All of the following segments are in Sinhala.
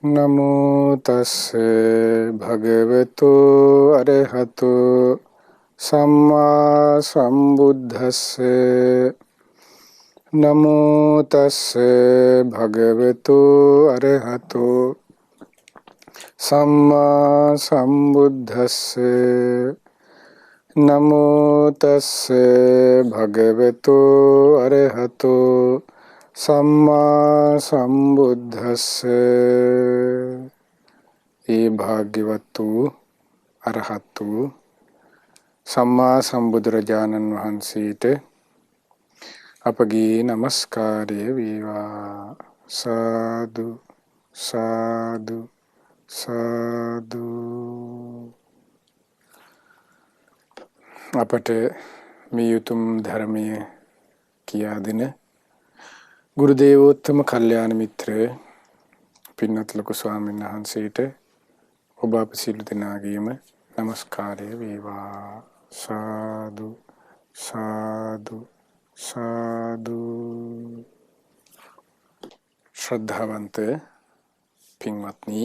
නමෝ තස්ස භගවතු අරහතු සම්මා සම්බුද්දස්ස නමෝ තස්ස භගවතු අරහතු සම්මා සම්බුද්දස්ස නමෝ තස්ස භගවතු අරහතු සම්මා සම්බුද්දස්ස. ඒ භාග්‍යවත් වූ අරහත් වූ සම්මා සම්බුදුරජාණන් වහන්සේට අපගේ නමස්කාරය වේවා. සාදු සාදු සාදු. අපට මේ උතුම් ධර්මය කියා දෙන ගුරු දේවෝත්තම කල්යාණ මිත්‍ර පින්වත් ලොකු ස්වාමීන් වහන්සේට ඔබ අප සියලු දෙනාගේම නමස්කාරය වේවා. සාදු සාදු සාදු. ශ්‍රද්ධාවන්ත පින්වත්නි,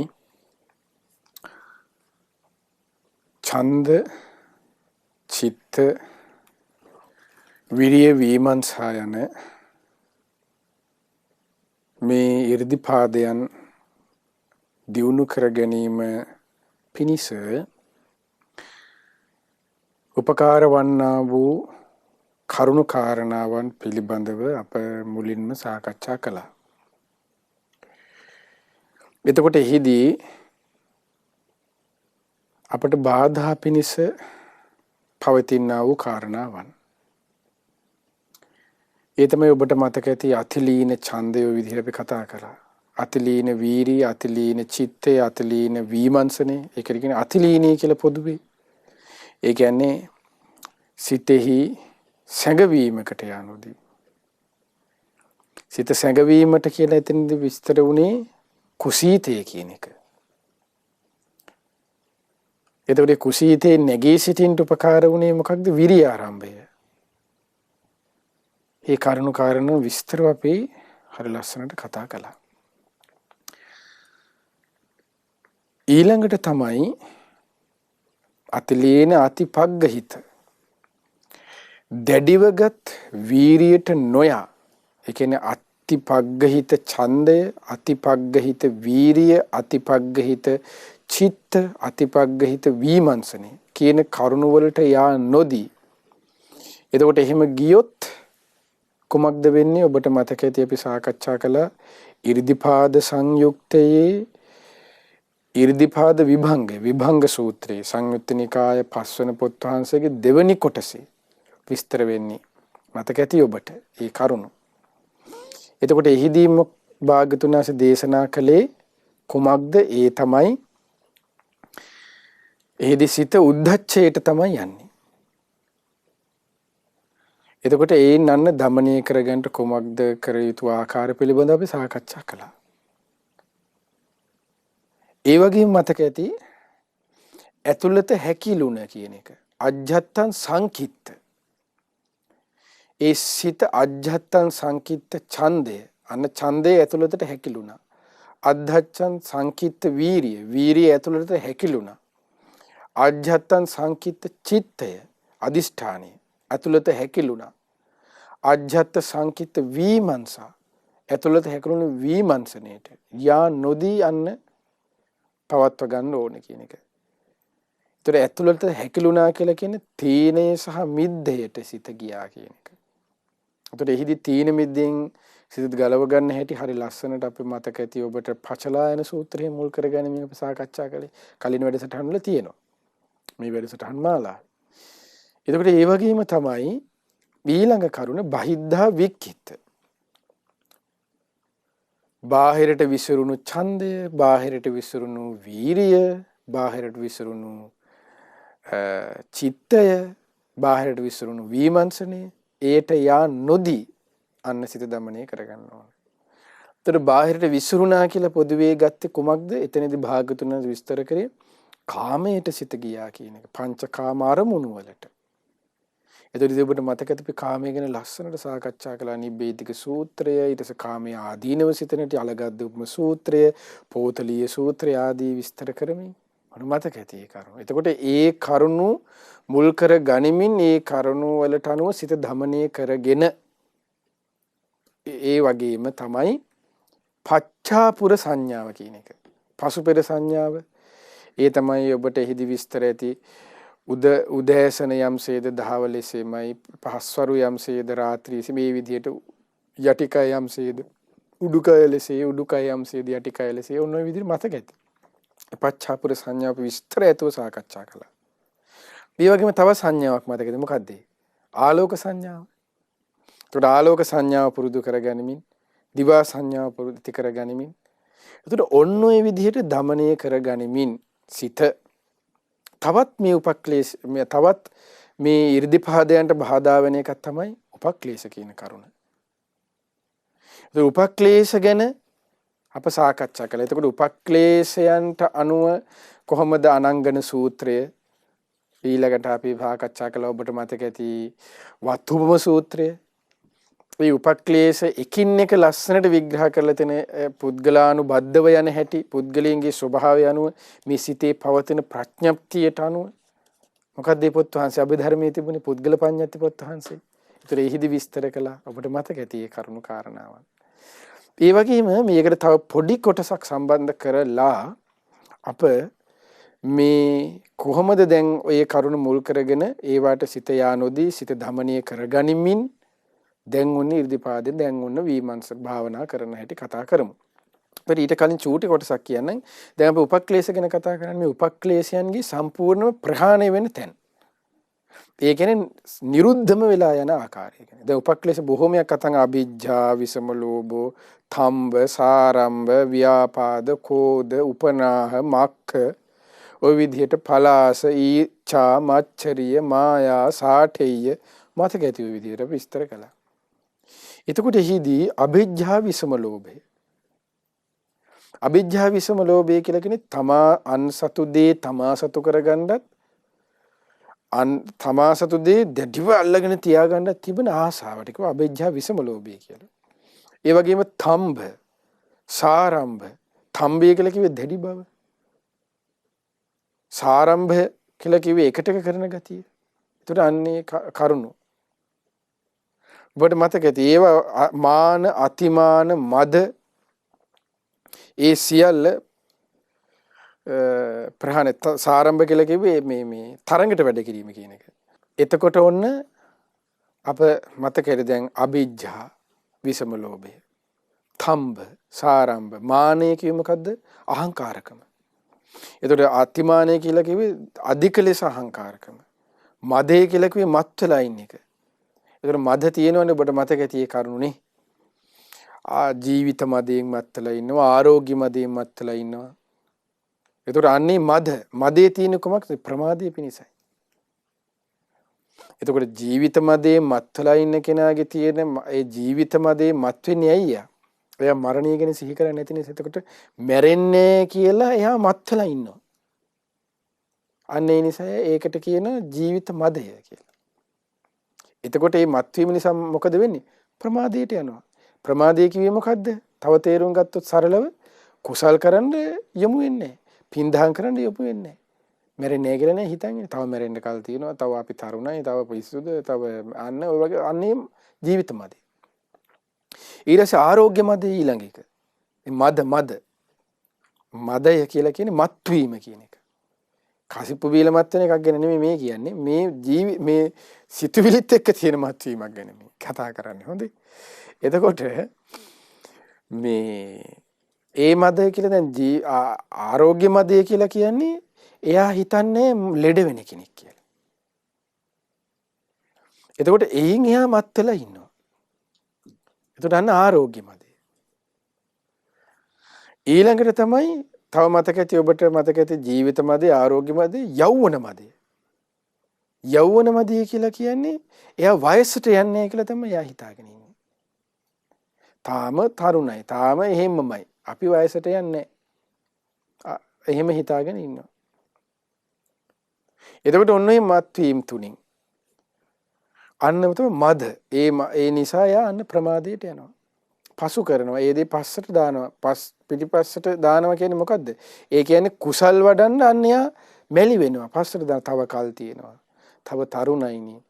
ඡන්ද චිත්ත විරිය විමර්ශා යන මේ 이르දිපාදයන් දියුණු කර ගැනීම පිණිස උපකාර වන්නා වූ කරුණු කාරණාවන් පිළිබඳව අප මුලින්ම සාකච්ඡා කළා. එතකොට එහිදී අපට බාධා පිණිස පවතිනා වූ කාරණාවන්, ඒ තමයි ඔබට මතක ඇති අතිලීන ඡන්දය විදිහට අපි කතා කරා. අතිලීන වීරිය, අතිලීන චිත්තය, අතිලීන විමර්ශනය. ඒක කියන්නේ අතිලීනී කියලා පොදුවේ. ඒ කියන්නේ සිතෙහි සැඟවීමකට යනෝදී. සිත සැඟවීමට කියලා එතනදී විස්තර වුණේ කුසීතය කියන එක. එතකොට කුසීතේ නැගී සිටින්න උපකාර වුණේ මොකක්ද? විරිය ආරම්භය. ඒ කරුණු කාරණා විස්තරව අපි හරි ලස්සනට කතා කළා. ඊළඟට තමයි අතිලීන අතිපග්ගහිත. දැඩිවගත් වීරියට නොයා. ඒ කියන්නේ අතිපග්ගහිත ඡන්දය, අතිපග්ගහිත වීරිය, අතිපග්ගහිත චිත්ත, අතිපග්ගහිත විමර්ශනය කියන කරුණු වලට යා නොදී. එතකොට එහෙම ගියොත් කුමක්ද වෙන්නේ? ඔබට මතක ඇති අපි සාකච්ඡා කළා 이르දිපාද සංයුක්තයේ 이르දිපාද විභංග සූත්‍රයේ සංයුත්ත නිකාය 5 වෙනි පොත් වහන්සේගේ දෙවෙනි කොටසේ විස්තර වෙන්නේ. මතක ඇති ඔබට ඒ කරුණු. එතකොට එහිදීම භාග්‍යතුන් වහන්සේ දේශනා කළේ කුමක්ද? ඒ තමයි එහිදී සිත උද්ධච්චයට තමයි යන්නේ. එතකොට ඒ නන්න දමනය කරගන්න කුමක්ද කර යුතු ආකාර පිළිබඳව අපි සාකච්ඡා කළා. ඒ වගේම මතක ඇති ඇතුළත හැකිලුණ කියන එක. අජ්ජත්තං සංකිට්ඨ. ඒ සිත අජ්ජත්තං සංකිට්ඨ ඡන්දය. අන්න ඡන්දය ඇතුළතට හැකිලුණා. අද්ධච්ඡං සංකිට්ඨ වීරිය. වීරිය ඇතුළතට හැකිලුණා. අජ්ජත්තං සංකිට්ඨ චිත්තය. අදිෂ්ඨානය ඇතුළත හැකිලුණා. අජ්ජත් සංකිට්ඨ විමර්ශා. ඇතුළත හැකිලුණු විමර්ශනයට යා නොදී යන්න පවත්ව ගන්න ඕනේ කියන එක. ඒතර ඇතුළත හැකිලුණා කියලා කියන්නේ තීනේ සහ මිද්දයට සිත ගියා කියන එක. ඒතර එහිදී තීන මිද්දෙන් සිත ගලව ගන්න හැටි හරි ලස්සනට අපි මතක ඇති ඔබට පචලායන සූත්‍රය මුල් කරගෙන මේක සාකච්ඡා කළේ. කලින් වැඩසටහන් වල තියෙනවා. මේ වැඩසටහන් මාලා. එතකොට ඒ වගේම තමයි ඊළඟ කරුණ බහිද්ධා වික්කිත. බාහිරට විසිරුණු ඡන්දය, බාහිරට විසිරුණු වීරිය, බාහිරට විසිරුණු චිත්තය, බාහිරට විසිරුණු විමර්ශනය ඒට යා නොදී අන්න සිත දමනය කරගන්න ඕන. ඒතර බාහිරට විසිරුණා කියලා පොදුවේ ගත්තේ කුමක්ද? එතනදී භාග්‍යතුන් විස්තර කරේ කාමයට සිත ගියා කියන එක. පංචකාම අරමුණු වලට. එතකොට ඔබට මතකද අපි කාමයේ ගැන ලස්සනට සාකච්ඡා කළා නිබ්බේධික සූත්‍රය, ඊට පස්සේ කාමයේ ආදීනව සිතනට අලගද්ද උපම සූත්‍රය, පෝතලීය සූත්‍රය ආදී විස්තර කරමින් අනු මතක ඇති ඒ කරුණු. එතකොට ඒ කරුණු මුල් කර ගනිමින් ඒ කරුණු වලට අනුව සිත දමනය කරගෙන ඒ වගේම තමයි පච්චාපුර සංඥාව කියන එක. පසුපෙර සංඥාව. ඒ තමයි ඔබට එහිදී විස්තර ඇති උදෑසන යම්සේද දහවලෙසෙමයි පහස්වරු යම්සේද රාත්‍රියේසේ මේ විදිහට යටිකය යම්සේද උඩුකය ලෙසේ උඩුකය යම්සේද යටිකය ලෙසේ ඔන්න ඔය විදිහට මතක ඇති. පච්චාපුර සංඥාව විස්තර ඇතුව සාකච්ඡා කළා. මේ වගේම තව සංඥාවක් මතකද මොකද්ද? ආලෝක සංඥාව. ඒකට ආලෝක සංඥාව පුරුදු කරගනිමින් දිවා සංඥාව පුරුදු කරගනිමින් ඒකට ඔන්න ඔය විදිහට දමනය කරගනිමින් සිත තවත් මේ උපක්ලේශ තවත් මේ 이르දිපාදයන්ට බාධා වෙන එකක් තමයි උපක්ලේශ කියන කරුණ. ඒ උපක්ලේශ ගැන අප සාකච්ඡා කළා. එතකොට උපක්ලේශයන්ට අනුව කොහොමද අනංගන සූත්‍රය ඊළඟට අපි සාකච්ඡා කළා. ඔබට මතක ඇති වත්තුපම සූත්‍රය. මේ උපක්ලේශ එකින් එක ලස්සනට විග්‍රහ කරලා තියෙන පුද්ගලානුබද්ධව යන හැටි, පුද්ගලයන්ගේ ස්වභාවය අනුව මේ සිතේ පවතින ප්‍රඥප්තියට අනුව මොකක්ද මේ පොත් වහන්සේ අභිධර්මයේ තිබුණේ පුද්ගල පඤ්ඤාති පොත් වහන්සේ. ඒතර එහිදී විස්තර කළා. ඔබට මතක ඇති ඒ කරුණු කාරණාවන්. ඒ වගේම මේකට තව පොඩි කොටසක් සම්බන්ධ කරලා අප මේ කොහොමද දැන් ඔය කරුණ මුල් කරගෙන ඒවට සිත යානොදී සිත දමනීය කරගනිමින් දැන් උන්නේ 이르දිපාදෙන් දැන් උන්න විමර්ශ භාවනා කරන හැටි කතා කරමු. ඊට ඊට කලින් චූටි කොටසක් කියන්නම්. දැන් අපි උපක්ලේශ ගැන කතා කරන්නේ මේ උපක්ලේශයන්ගේ සම්පූර්ණව ප්‍රහාණය වෙන තැන. ඒ කියන්නේ නිරුද්ධම වෙලා යන ආකාරය කියන්නේ. දැන් උපක්ලේශ බොහෝමයක් අතන් අභිජ්ජා, විසම ලෝභෝ, තම්බ, සාරම්භ, ව්‍යාපාද, කෝධ, උපනාහ, මක්ඛ ඔය විදිහට පලාස, ඊච්ඡා, මච්චරිය, මායා, සාඨේය මතක ඇති ඔය විදිහට විස්තර කළා. එතකොට එහිදී අභිජ්ජා විසම ලෝභය. අභිජ්ජා විසම ලෝභය කියලා කියන්නේ තමා අන්සතු දේ තමා සතු කරගන්නත් තමා සතු දේ දෙඩිව අල්ලගෙන තියාගන්න තිබෙන ආසාවට කිව්වා අභිජ්ජා විසම ලෝභය කියලා. ඒ වගේම තම්බ, සාරම්භ, තම්බය කියලා කිව්වේ දෙඩි බව. සාරම්භ කියලා කිව්වේ එකටක කරන ගතිය. ඒතර අන්නේ කරුණු ඔබට මතක ඇති ඒවා මාන, අතිමාන, මද ඒ සියල්ල ප්‍රහාණය. සාරම්භ කියලා කිව්වේ මේ තරඟට වැඩ කිරීම කියන එක. එතකොට ඔන්න අප මතකෙද දැන් අභිජ්ජා විසම ලෝභය, තම්බ, සාරම්භ, මානය කිව්වේ මොකද්ද? අහංකාරකම. එතකොට අතිමානය කියලා කිව්වේ අධික ලෙස අහංකාරකම. මදේ කියලා කිව්වේ මත් වෙලා ඉන්න එක. ඒතර මද තියෙනවනේ ඔබට මතක ඇති ඒ කරුණුනේ. ජීවිත මදයෙන් මත්ලා ඉන්නවා, ආරෝග්‍ය මදයෙන් මත්ලා ඉන්නවා. ඒතර අන්නේ මදේ තියෙන කොමක්ද? ප්‍රමාදයේ පිණිසයි. එතකොට ජීවිත මදයෙන් මත්ලා ඉන්න කෙනාගේ තියෙන ඒ ජීවිත මදේ මත් වෙන්නේ ඇයියා? එයා මරණය ගැන සිහි කරන්නේ නැති නිසා. එතකොට මැරෙන්නේ කියලා එයා මත්ලා ඉන්නවා. අන්න ඒ නිසා ඒකට කියන ජීවිත මදය කියලා. එතකොට මේ මත්වීම නිසා මොකද වෙන්නේ? ප්‍රමාදයට යනවා. ප්‍රමාදය කිව්වේ මොකද්ද? තව තේරුම් ගත්තොත් සරලව කුසල් කරන්න යමු වෙන්නේ. පින්දහම් කරන්න යමු වෙන්නේ. මැරෙන්නේ කියලා නේ හිතන්නේ. තව මැරෙන්න කල් තියෙනවා. තව අපි තරුණයි. තව පිස්සුද. තව අන්න ඔය වගේ අන්නේ ජීවිත මදය. ඊළඟ ආරෝග්‍ය මදය ඊළඟ එක. මදය කියලා කියන්නේ මත්වීම කියන එක. කසිප්පු බීල මත් වෙන එකක් ගැන නෙමෙයි මේ කියන්නේ. මේ සිතුවිලිත් එක්ක තියෙන මත්වීමක් ගැන මේ කතා කරන්නේ. හොඳයි. එතකොට මේ ඒ මදය කියලා දැන් ආරෝග්‍ය මදය කියලා කියන්නේ එයා හිතන්නේ ලෙඩ වෙන කෙනෙක් කියලා. එතකොට එයින් එයා මත් වෙලා ඉන්නවා. එතකොට අන්න ආරෝග්‍ය මදය. ඊළඟට තමයි තව මතක ඇති ඔබට මතක ඇති ජීවිත මදේ, ආරෝග්‍ය මදේ, යෞවන මදේ. යෞවන මදේ කියලා කියන්නේ එයා වයසට යන්නේ කියලා තමයි එයා හිතාගෙන ඉන්නේ. තාම තරුණයි. තාම එහෙමමයි. අපි වයසට යන්නේ එහෙම හිතාගෙන ඉන්නවා. එතකොට ඔන්න ඔය මත්වීම් තුنين අන්නම තමයි මද. ඒ නිසා යා අන්න ප්‍රමාදයට යනවා. පසු කරනවා. ඒ දේ පස්සට දානවා. පිටිපස්සට දානවා කියන්නේ මොකද්ද? ඒ කියන්නේ කුසල් වඩන්න අන්න යා මැලි වෙනවා. පස්සට දාන තව කල් තියෙනවා. තව තරුණයිනේ.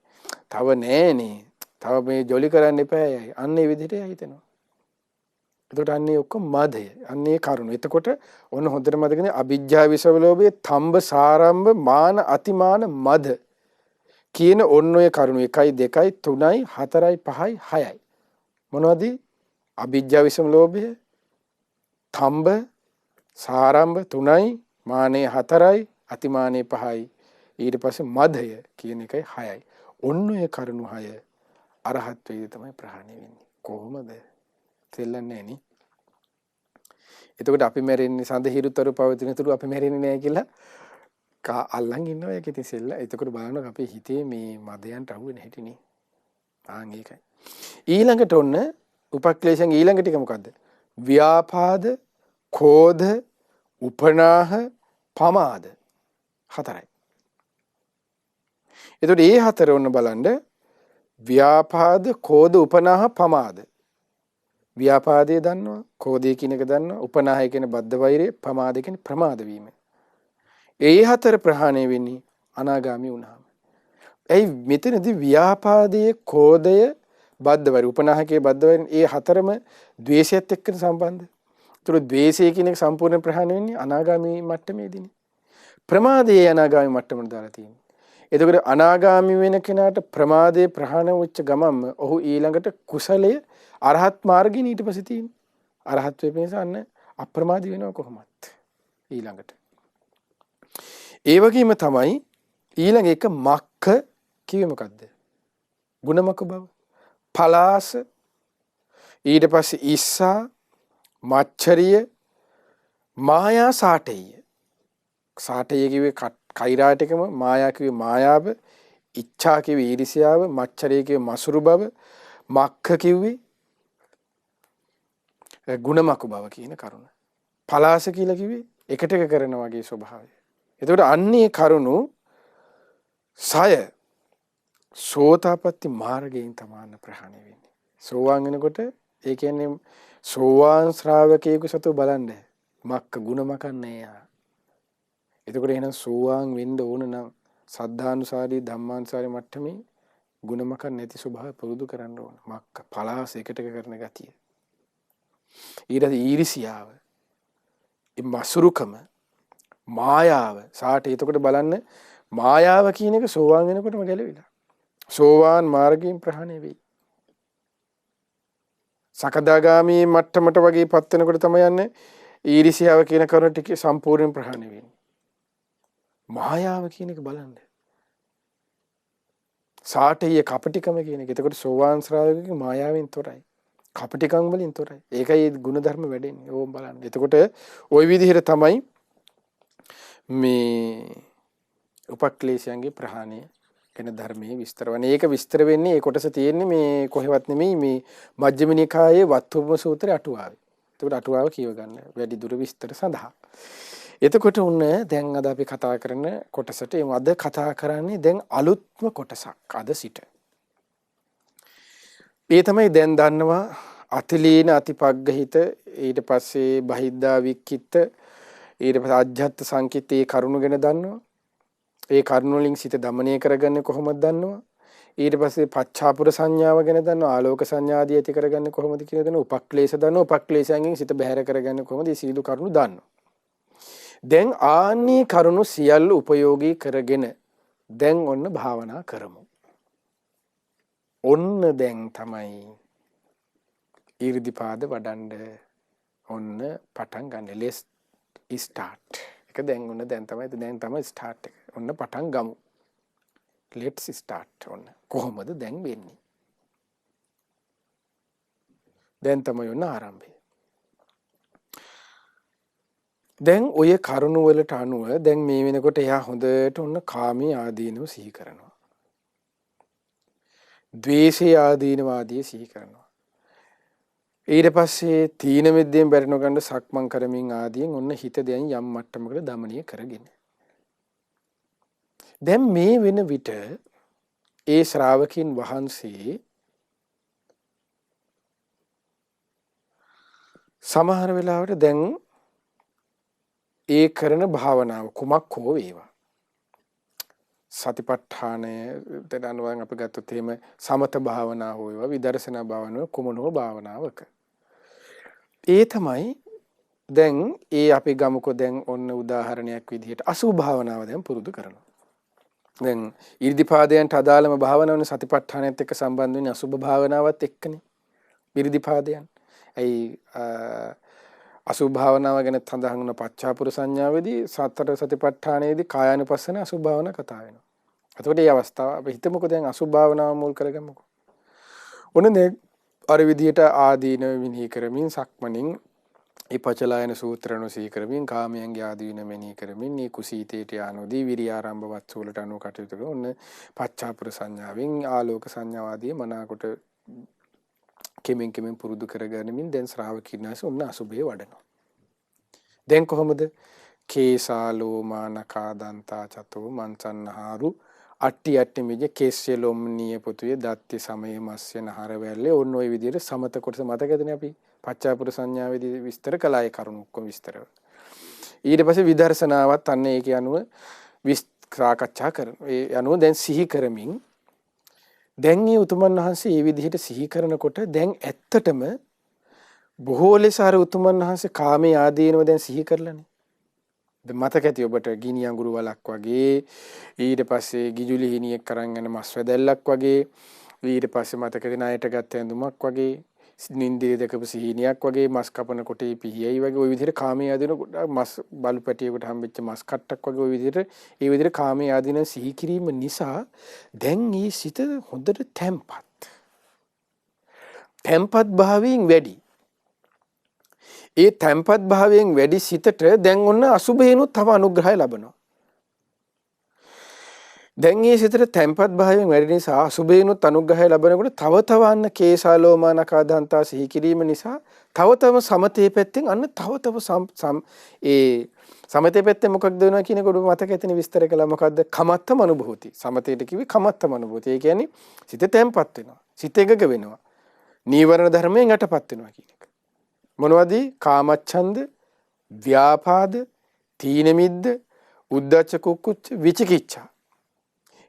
තව නෑනේ. තව මේ ජොලි කරන්න එපායයි. අන්න ඒ විදිහට හිතෙනවා. එතකොට අන්නේ ඔක්කොම මදය. අන්නේ කරුණ. එතකොට ඔන්න හොඳට මතකනේ අවිජ්ජා විසවලෝභයේ තම්බ සාරම්භ මාන අතිමාන මද කියන ඔන්න ඔය කරුණු 1 2 3 4 5 6යි. මොනවද? අවිජ්ජා විසවලෝභය තම්බ සාරම්භ 3යි මානේ 4යි අතිමානේ 5යි. ඊට පස්සේ මදය කියන එකයි 6යි. ඔන්න ඔය කරුණු 6 අරහත් වේද තමයි ප්‍රහාණය වෙන්නේ. කොහොමද? තෙල්ලන්නේ නේ. එතකොට අපි මැරෙන්නේ සඳහිරුතරු පවතින තුරු අපි මැරෙන්නේ නැහැ කියලා අල්ලන් ඉන්නවා ඒක ඉතින් සෙල්ල. එතකොට බලන්න අපේ හිතේ මේ මදයන්ට අහු වෙන හැටිනේ. ආන් ඒකයි. ඊළඟට ඔන්න උපක්ලේශයන් ඊළඟ ටික මොකද්ද? ව්‍යාපාද, ක්‍රෝධ, උපනාහ, පමාද. 4යි. එතකොට මේ 4 ඔන්න බලන්න ව්‍යාපාද, ක්‍රෝධ, උපනාහ, පමාද. ව්‍යාපාදයේ දන්නවා, ක්‍රෝධය කියන එක දන්නවා, උපනාහය කියන බද්ධ වෛරය, ප්‍රමාද කියන ප්‍රමාද වීම. ඒ 4 ප්‍රහාණය වෙන්නේ අනාගාමී වුණාම. එයි මෙතනදී ව්‍යාපාදයේ, ක්‍රෝධය, බද්ධ වෛරය, උපනාහකයේ බද්ධ වෛරය ඒ 4ම ද්වේෂයත් එක්ක සම්බන්ධ. ඒතර ද්වේෂය කියන එක සම්පූර්ණ ප්‍රහාණය වෙන්නේ අනාගාමී මට්ටමේදීනේ. ප්‍රමාදයේ අනාගාමී මට්ටමට දාලා තියෙන්නේ. එතකොට අනාගාමී වෙන කෙනාට ප්‍රමාදයේ ප්‍රහාණය වෙච්ච ගමන්ම ඔහු ඊළඟට කුසලයේ අරහත් මාර්ගයෙන් ඊට පස්සේ තියෙන අරහත් වෙපේ නිසා අන්න අප්‍රමාදී වෙනවා කොහොමත් ඊළඟට. ඒ වගේම තමයි ඊළඟ එක මක්ඛ කිව්වේ මොකද්ද? ගුණමක බව. පලාස ඊට පස්සේ ඉස්සා මච්චරිය මායා සාටේය. සාටේය කිව්වේ කෛරාටිකම, මායා කිව්වේ මායාව, ඉච්ඡා කිව්වේ ඊර්ෂ්‍යාව, මච්චරිය කිව්වේ මසුරු බව, මක්ඛ කිව්වේ ගුණමක බව කියන කරුණ. පලාස කියලා කිව්වේ එකට එක කරන වගේ ස්වභාවය. එතකොට අන්නේ කරුණු 6 සෝතාපට්ටි මාර්ගයෙන් තමයි ප්‍රහාණය වෙන්නේ. සෝවාන් වෙනකොට ඒ කියන්නේ සෝවාන් ශ්‍රාවකයෙකු සතු බලන්න මක්ක ගුණමකන්නේ යා. එතකොට එහෙනම් සෝවාන් වෙන්න ඕන නම් සද්ධානුසාරී ධම්මානුසාරී මට්ටමේ ගුණමක නැති ස්වභාවය පුරුදු කරන්න ඕන. මක්ක පලාස එකට එක කරන ගතිය. ඊට ඊර්ෂියාව, මසුරුකම, මායාව, සාට. එතකොට බලන්න මායාව කියන එක සෝවාන් වෙනකොටම ගැලවිලා. සෝවාන් මාර්ගයෙන් ප්‍රහාණය වෙයි. සකදාගාමී මට්ටමට වගේ පත් වෙනකොට තමයි යන්නේ ඊර්ෂියාව කියන කරුණ ටික සම්පූර්ණයෙන් ප්‍රහාණය වෙන්නේ. මායාව කියන එක බලන්න. සාටේ කපටිකම කියන එක. එතකොට සෝවාන් ශ්‍රාවකගේ මායාවෙන් තොරයි. කපටිකම් වලින් තොරයි. ඒකයි ගුණධර්ම වැඩෙන්නේ. ඕම් බලන්න. එතකොට ওই විදිහට තමයි මේ උපක්ලේශයන්ගේ ප්‍රහාණය ගැන ධර්මයේ විස්තර වන්නේ. ඒක විස්තර වෙන්නේ ඒ කොටස තියෙන්නේ මේ කොහෙවත් නෙමෙයි මේ මජ්ක්‍ධිම නිකායේ වත්තුපම සූත්‍රයේ අටුවාවේ. එතකොට අටුවාව කියව ගන්න වැඩි දුර විස්තර සඳහා. එතකොට උන්න දැන් අද අපි කතා කරන කොටසට අද කතා කරන්නේ දැන් අලුත්ම කොටසක් අද සිට. ඒ තමයි දැන් දන්නවා අතිලීන අතිපග්ගහිත, ඊට පස්සේ බහිද්දා වික්කිත, ඊට පස්සේ අජ්ජත් සංකිත. ඒ කරුණු ගැන දන්නවා. ඒ කරුණු වලින් සිත দমনය කරගන්නේ කොහොමද දන්නවා. ඊට පස්සේ පච්චාපුර සංඥාව ගැන දන්නවා. ආලෝක සංඥාදී ඇති කරගන්නේ කොහොමද කියන දන්නවා. උපක්ලේශ දන්නවා. උපක්ලේශයෙන් සිත බැහැර කරගන්නේ කොහොමද? මේ සීල කරුණු දන්නවා. දැන් ආන්නේ කරුණු සියල්ල උපයෝගී කරගෙන දැන් ඔන්න භාවනා කරමු. ඔන්න දැන් තමයි ඊර්දිපාද වඩන්න ඔන්න පටන් ගන්න. let's start. ඒක දැන් ඔන්න දැන් තමයි start එක. ඔන්න පටන් ගමු. let's start. ඔන්න කොහොමද දැන් වෙන්නේ? දැන් තමයි ඔන්න ආරම්භය. දැන් ඔය කරුණ වලට අනුව දැන් මේ වෙනකොට එයා හොඳට ඔන්න කාමී ආදීනව සිහි කරනවා. ද්වේෂී ආදීනව ආදී සිහි කරනවා. ඊට පස්සේ තීන මිද්දෙන් බැරිනව ගන්න සක්මන් කරමින් ආදීන් ඔන්න හිත දැන් යම් මට්ටමකට দমনය කරගෙන. දැන් මේ වෙන විට ඒ ශ්‍රාවකින් වහන්සේ සමහර වෙලාවට දැන් ඒ කරන භාවනාව කුමක් හෝ වේවා සතිපට්ඨානය දනවන් අපි ගත්තොත් එහෙම සමත භාවනාව හෝ වේවා විදර්ශනා භාවනාව කුමන හෝ භාවනාවක ඒ තමයි දැන් ඒ අපි ගමුකෝ දැන් ඔන්න උදාහරණයක් විදිහට අසුභ භාවනාව දැන් පුරුදු කරනවා දැන් ඉර්ධිපාදයන්ට අදාළම භාවනාවනේ සතිපට්ඨානයත් එක්ක සම්බන්ධ වෙන්නේ අසුභ භාවනාවත් එක්කනේ ඉර්ධිපාදයන් ඇයි අසුභ භාවනාව ගැන සඳහන් වුණ පච්චාපුර සංඥාවේදී සතර සතිපට්ඨානයේදී කායානුපස්සන අසුභ භාවනා කතා වෙනවා. එතකොට මේ අවස්ථාව අපි හිතමුකෝ දැන් අසුභ භාවනාව මුල් කරගමුකෝ. ඔන්න දැන් අර විදියට ආදීන විනී කරමින් සක්මණින් ඒ පචලායන සූත්‍රණු සී කරමින් කාමයන්ගේ ආදීන මෙනෙහි කරමින් මේ කුසීතේට යනෝදී විරිය ආරම්භ වත්ස වලට අනුව කටයුතු කරන ඔන්න පච්චාපුර සංඥාවෙන් ආලෝක සංඥා ආදී මනාකොට කෙමෙන් කෙමෙන් පුරුදු කරගනිමින් දැන් ශ්‍රාවකින්වස ඔන්න අසුභය වඩනවා. දැන් කොහොමද? කේසාලෝමා නකා දන්තා චතෝ මන්සන්නහාරු අට්ටි මිජ කේස්ය ලොම්නිය පොතුයේ දත්ති සමයේ මස්ය නහර වැල්ලේ ඔන්න ඔය විදිහට සමත කොටස මතකදනේ අපි පච්චාපුර සංඥාවේදී විස්තර කළා ඒ කරුණු ඔක්කොම විස්තර. ඊට පස්සේ විදර්ශනාවත් අන්න ඒක යනුව සාකච්ඡා කරනවා. ඒ යනුව දැන් සිහි කරමින් දැන් මේ උතුමන් වහන්සේ මේ විදිහට සිහි කරනකොට දැන් ඇත්තටම බොහෝ ලෙස අර උතුමන් වහන්සේ කාමයේ ආදීනව දැන් සිහි කරලානේ. දැන් මතක ඇති ඔබට ගිනි අඟුරු වලක් වගේ ඊට පස්සේ ගිජුලි හිණියක් කරන් යන මස් වැදැල්ලක් වගේ ඊට පස්සේ මතක ඇති ණයට ගත්ත ඇඳුමක් වගේ නින්දේ දකපු සිහිනියක් වගේ මස් කපන කොටේ පිහියයි වගේ ওই විදිහට කාමයේ ආදීන මස් බලු පැටියකට හම්බෙච්ච මස් කට්ටක් වගේ ওই විදිහට ඒ විදිහට කාමයේ ආදීන සිහි කිරීම නිසා දැන් මේ සිත හොඳට තැම්පත් භාවයෙන් වැඩි. ඒ තැම්පත් භාවයෙන් වැඩි සිතට දැන් ඔන්න අසුභේනොත් තව අනුග්‍රහය ලබනවා. දැන් මේ සිතට තැම්පත් භාවයෙන් වැඩි නිසා අසුභේනොත් අනුග්‍රහය ලබනකොට තව තව අන්න කේසාලෝමානකාදන්තා සිහි කිරීම නිසා තව තව සමතේ පැත්තෙන් අන්න තව තව ඒ සමතේ පැත්තෙන් මොකක්ද වෙනවා කියන කොට මතක ඇතිනේ විස්තර කළා. මොකද්ද? කමත්තම අනුභූති. සමතේට කිව්වේ කමත්තම අනුභූති. ඒ කියන්නේ සිත තැම්පත් වෙනවා. සිත එකග වෙනවා. නීවරණ ධර්මයෙන් යටපත් වෙනවා කියන එක. මොනවද? කාමච්ඡන්ද, ව්‍යාපාද, තීන මිද්ද, උද්ධච්ච කුක්කුච්ච, විචිකිච්ඡා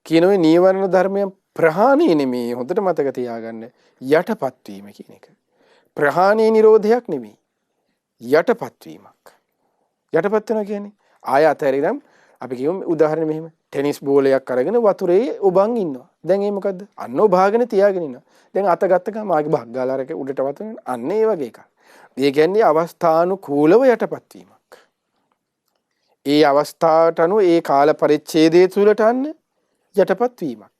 කියන ඔය නීවරණ ධර්මයන් ප්‍රහාණය නෙමෙයි. හොඳට මතක තියාගන්න. යටපත් වීම කියන එක. ප්‍රහාණය නිරෝධයක් නෙමෙයි. යටපත් වීමක්. යටපත් වෙනවා කියන්නේ ආය අතහැරිනම් අපි කියමු උදාහරණ මෙහෙම ටෙනිස් බෝලයක් අරගෙන වතුරේ ඔබන් ඉන්නවා. දැන් ඒ මොකද්ද? අන්න ඔබාගෙන තියාගෙන ඉන්නවා. දැන් අත ගත්ත ගමන් ආගේ බහක් ගාලා අරක උඩට වතුන අන්න ඒ වගේ එකක්. ඒ කියන්නේ අවස්ථානුකූලව යටපත් වීමක්. ඒ අවස්ථාවට අනුව ඒ කාල පරිච්ඡේදය තුළට අන්න යටපත් වීමක්.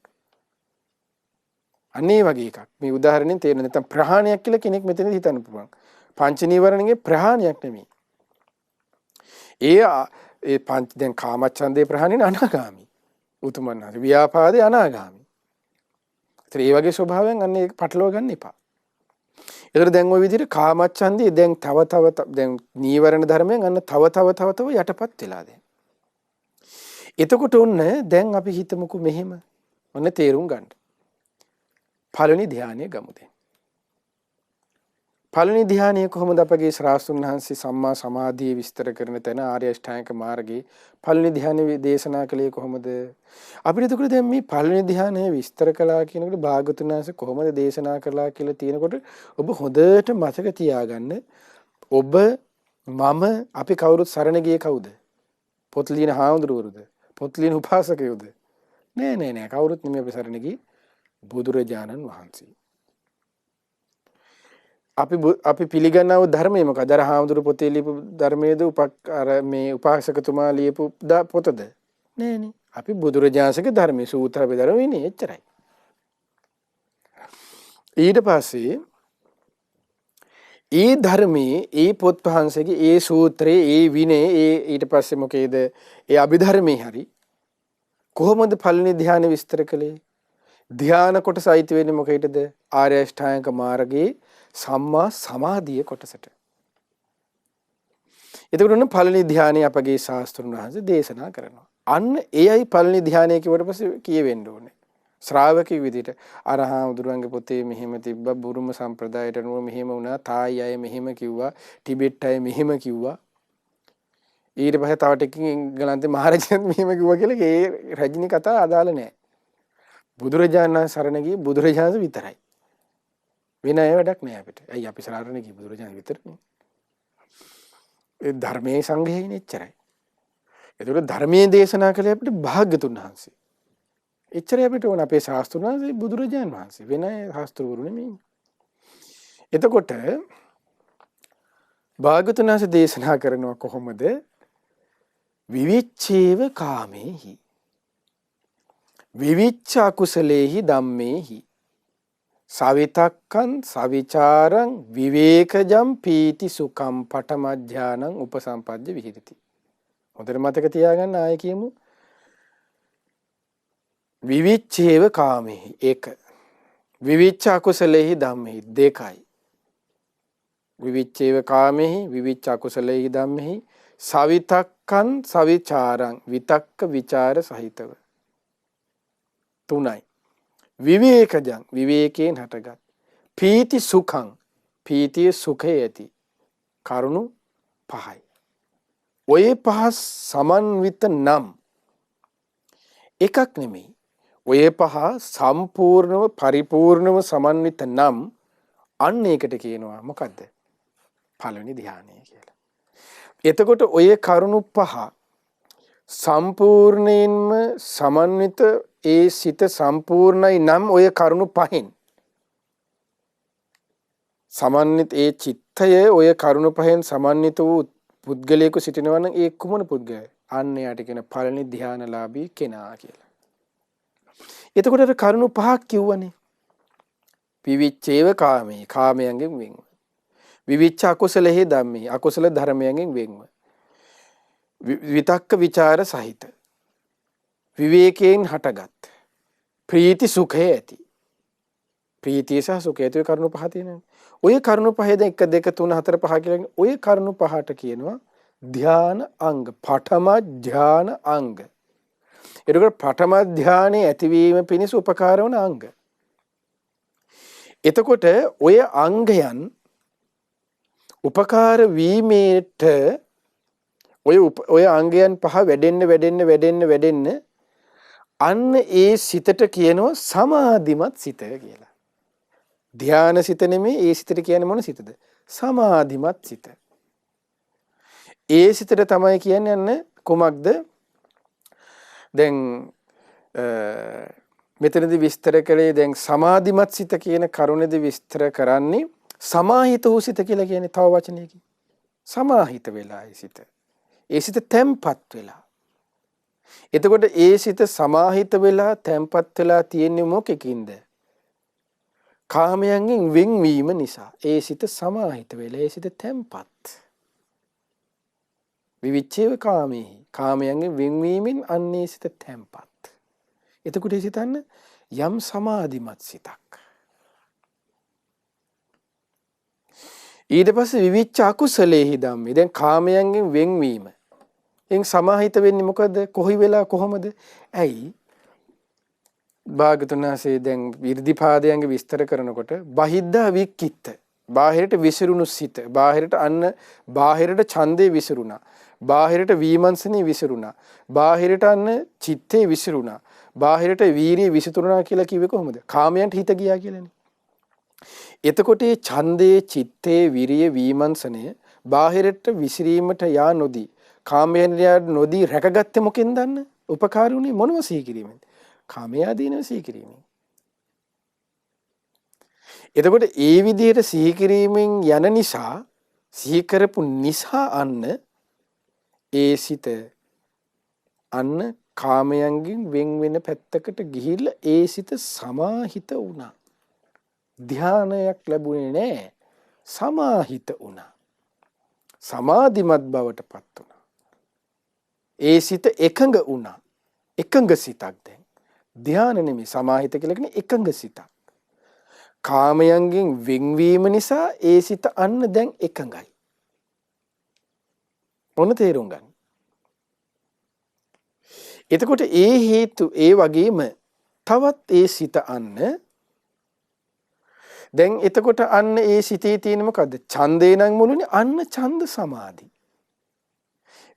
අන්න ඒ වගේ එකක්. මේ උදාහරණයෙන් තේරෙන නැත්නම් ප්‍රහාණයක් කියලා කෙනෙක් මෙතන හිතන්න පුළුවන්. පංච නීවරණගේ ප්‍රහාණයක් නෙමෙයි. ඒ පංච දැන් කාමච්ඡන්දේ ප්‍රහාණය අනාගාමි. උතුමන් හරි ව්‍යාපාදේ අනාගාමි. ඒතර ඒ වගේ ස්වභාවයෙන් අන්න ඒක පටලවා ගන්න එපා. ඒතර දැන් ওই විදිහට කාමච්ඡන්දේ දැන් තව දැන් නීවරණ ධර්මයෙන් අන්න තව යටපත් වෙලා දැන්. එතකොට ඔන්න දැන් අපි හිතමුකෝ මෙහෙම. ඔන්න තේරුම් ගන්න. පළවෙනි ධානය ගමු දැන්. පළවෙනි ධානය කොහොමද අපගේ ශ්‍රාවස්තුන් වහන්සේ සම්මා සමාධිය විස්තර කරන තැන ආර්ය අෂ්ටාංගික මාර්ගයේ පළවෙනි ධානය දේශනා කළේ කොහොමද? අපිට එතකොට දැන් මේ පළවෙනි ධානය විස්තර කළා කියනකොට භාගතුන් වහන්සේ කොහොමද දේශනා කළා කියලා තියෙනකොට ඔබ හොඳට මතක තියාගන්න. ඔබ මම අපි කවුරුත් සරණ ගියේ කවුද? පොත්ලියන හාමුදුරුවරුද? පොත්ලියන උපාසකයෝද? නෑ කවුරුත් නෙමෙයි අපි සරණ ගියේ බුදුරජාණන් වහන්සේ. අපි පිළිගන්නව ධර්මය මොකද? අර හාමුදුරු පොතේ ලියපු ධර්මයේද අර මේ උපාසකතුමා ලියපු පොතද? නෑනේ. අපි බුදුරජාණන්සේගේ ධර්මයේ සූත්‍ර බෙදරම ඉන්නේ එච්චරයි. ඊට පස්සේ ඒ ධර්මයේ ඒ පොත් වහන්සේගේ ඒ සූත්‍රයේ ඒ විනය ඊට පස්සේ මොකේද? ඒ අභිධර්මයේ හරි කොහොමද පළවෙනි ධ්‍යාන විස්තර කළේ? ධ්‍යාන කොටස අයිති වෙන්නේ මොකේද? ආර්ය අෂ්ටාංගික මාර්ගයේ සම්මා සමාධිය කොටසට. එතකොට උන පළවෙනි ධ්‍යානය අපගේ ශාස්ත්‍රඥ වහන්සේ දේශනා කරනවා. අන්න එයයි පළවෙනි ධ්‍යානය කියවට පස්සේ කියවෙන්න ඕනේ. ශ්‍රාවකෙක් විදිහට අර හාමුදුරුවන්ගේ පොතේ මෙහෙම තිබ්බා, බුරුම සම්ප්‍රදායට අනුව මෙහෙම වුණා, තායි අය මෙහෙම කිව්වා, ටිබෙට් අය මෙහෙම කිව්වා. ඊට පස්සේ තව ටිකකින් එංගලන්තේ මහරජාත් මෙහෙම කිව්වා කියලා ඒ රජිනී කතා අදාළ නැහැ. බුදුරජාණන් සරණ ගියේ බුදුරජාණන් විතරයි. වෙන අය වැඩක් නැහැ අපිට. ඇයි අපි සරණ ගියේ බුදුරජාණන් විතරනේ. ඒ ධර්මයේ සංඝයයිනේ එච්චරයි. ඒතකොට ධර්මයේ දේශනා කළේ අපිට භාග්‍යතුන් වහන්සේ. එච්චරයි අපිට ඕන. අපේ ශාස්ත්‍රඥ වහන්සේ බුදුරජාණන් වහන්සේ. වෙන අය ශාස්ත්‍රවරු නෙමෙයි. එතකොට භාග්‍යතුන් වහන්සේ දේශනා කරනවා කොහොමද? විවිච්ඡේව කාමේහි විවිච්ඡ අකුසලේහි ධම්මේහි සවිතක්කං සවිචාරං විවේකජම් පීති සුඛම් පඨමඥානං උපසම්පද්ද විහෙරති. හොඳට මතක තියාගන්න ආයෙ කියමු. විවිච්ඡේව කාමේහි එක විවිච්ඡ අකුසලේහි ධම්මේහි දෙකයි. විවිච්ඡේව කාමේහි විවිච්ඡ අකුසලේහි ධම්මේහි සවිතක්කං සවිචාරං විතක්ක විචාර සහිතව තුනයි. විවේකජං විවේකයෙන් හටගත් පීති සුඛං පීතිය සුඛය ඇති කරුණු පහයි. ඔය පහ සමන්විත නම් එකක් නෙමෙයි. ඔය පහ සම්පූර්ණව පරිපූර්ණව සමන්විත නම් අන්න ඒකට කියනවා මොකද්ද? පළවෙනි ධ්‍යානය කියලා. එතකොට ඔය කරුණු පහ සම්පූර්ණයෙන්ම සමන්විත ඒ සිත සම්පූර්ණයි නම් ඔය කරුණු පහෙන් සමන්විත ඒ චිත්තය ඔය කරුණු පහෙන් සමන්විත වූ පුද්ගලයෙකු සිටිනවා නම් ඒ කුමන පුද්ගලයා? අන්න යාට කියන පළවෙනි ධ්‍යානලාභී කෙනා කියලා. එතකොට අර කරුණු පහක් කිව්වනේ. විවිච්ඡේව කාමේ කාමයන්ගෙන් වෙන්ව. විවිච්ඡ අකුසලෙහි ධම්මේ අකුසල ධර්මයන්ගෙන් වෙන්ව. විතක්ක විචාර සහිත විවේකයෙන් හටගත් ප්‍රීති සුඛය ඇති. ප්‍රීතිය සහ සුඛය ඇති කරුණු පහ තියෙනවා. ඔය කරුණු පහේ දැන් 1 2 3 4 5 කියලා ඔය කරුණු පහට කියනවා ධ්‍යාන අංග. පඨම ධ්‍යාන අංග. එතකොට පඨම ධ්‍යානයේ ඇතිවීම පිණිස උපකාර වන අංග. එතකොට ඔය අංගයන් උපකාර වීමේට ඔය අංගයන් පහ වැඩෙන්න අන්න ඒ සිතට කියනවා සමාධිමත් සිත කියලා. ධ්‍යාන සිත නෙමෙයි ඒ සිතට කියන්නේ මොන සිතද? සමාධිමත් සිත. ඒ සිතට තමයි කියන්නේ අන්න කුමක්ද? දැන් මෙතනදී විස්තර කළේ දැන් සමාධිමත් සිත කියන කරුණේදී විස්තර කරන්නේ සමාහිත වූ සිත කියලා කියන්නේ තව වචනයකින්. සමාහිත වෙලා ඒ සිත. ඒ සිත තැම්පත් වෙලා. එතකොට ඒ සිත සමාහිත වෙලා තැම්පත් වෙලා තියෙන්නේ මොකකින්ද? කාමයන්ගෙන් වෙන්වීම නිසා. ඒ සිත සමාහිත වෙලා ඒ සිත තැම්පත්. විවිච්ඡේව කාමේහි කාමයන්ගෙන් වෙන්වීමෙන් අන්නේ සිත තැම්පත්. එතකොට ඒ සිතන්න යම් සමාධිමත් සිතක්. ඊට පස්සේ විවිච්ඡ අකුසලේහි ධම්මේ. දැන් කාමයන්ගෙන් වෙන්වීම. එන් සමාහිත වෙන්නේ මොකද? කොහි වෙලා කොහොමද? ඇයි? භාගතුන් වහන්සේ දැන් 이르දිපාදයන්ගේ විස්තර කරනකොට බහිද්ධා වික්කිට බාහිරට විසිරුණු සිත. බාහිරට ඡන්දේ විසිරුණා. බාහිරට විමර්ශනේ විසිරුණා. බාහිරට අන්න චිත්තේ විසිරුණා. බාහිරට වීරිය විසිරුණා කියලා කිව්වේ කොහොමද? කාමයන්ට හිත ගියා කියලානේ. එතකොට මේ ඡන්දේ චිත්තේ විරිය විමර්ශනය බාහිරට විසිරීමට යා නොදී කාමයන් නොදී රැකගත්තේ මොකෙන් දන්න? උපකාරුණේ මොනව සිහි කිරීමෙන්ද? කාමයාදීනව සිහි කිරීමෙන්. එතකොට ඒ විදිහට සිහි කිරීමෙන් යන නිසා සිහි කරපු නිසා අන්න ඒ සිත අන්න කාමයන්ගෙන් වෙන් වෙන පැත්තකට ගිහිල්ලා ඒ සිත සමාහිත වුණා. ධානයක් ලැබුණේ නැහැ. සමාහිත වුණා. සමාධිමත් බවට පත් වුණා. ඒ සිත එකඟ වුණා. එකඟ සිතක් දැන්. ධාන නෙමෙයි සමාහිත කියලා කියන්නේ එකඟ සිතක්. කාමයන්ගෙන් වෙන්වීම නිසා ඒ සිත අන්න දැන් එකඟයි. මොන තේරුම් ගන්න. එතකොට ඒ හේතු ඒ වගේම තවත් ඒ සිත අන්න දැන් එතකොට අන්න ඒ සිතේ තියෙන මොකද්ද? ඡන්දේ නම් මුළුනේ අන්න ඡන්ද සමාධි.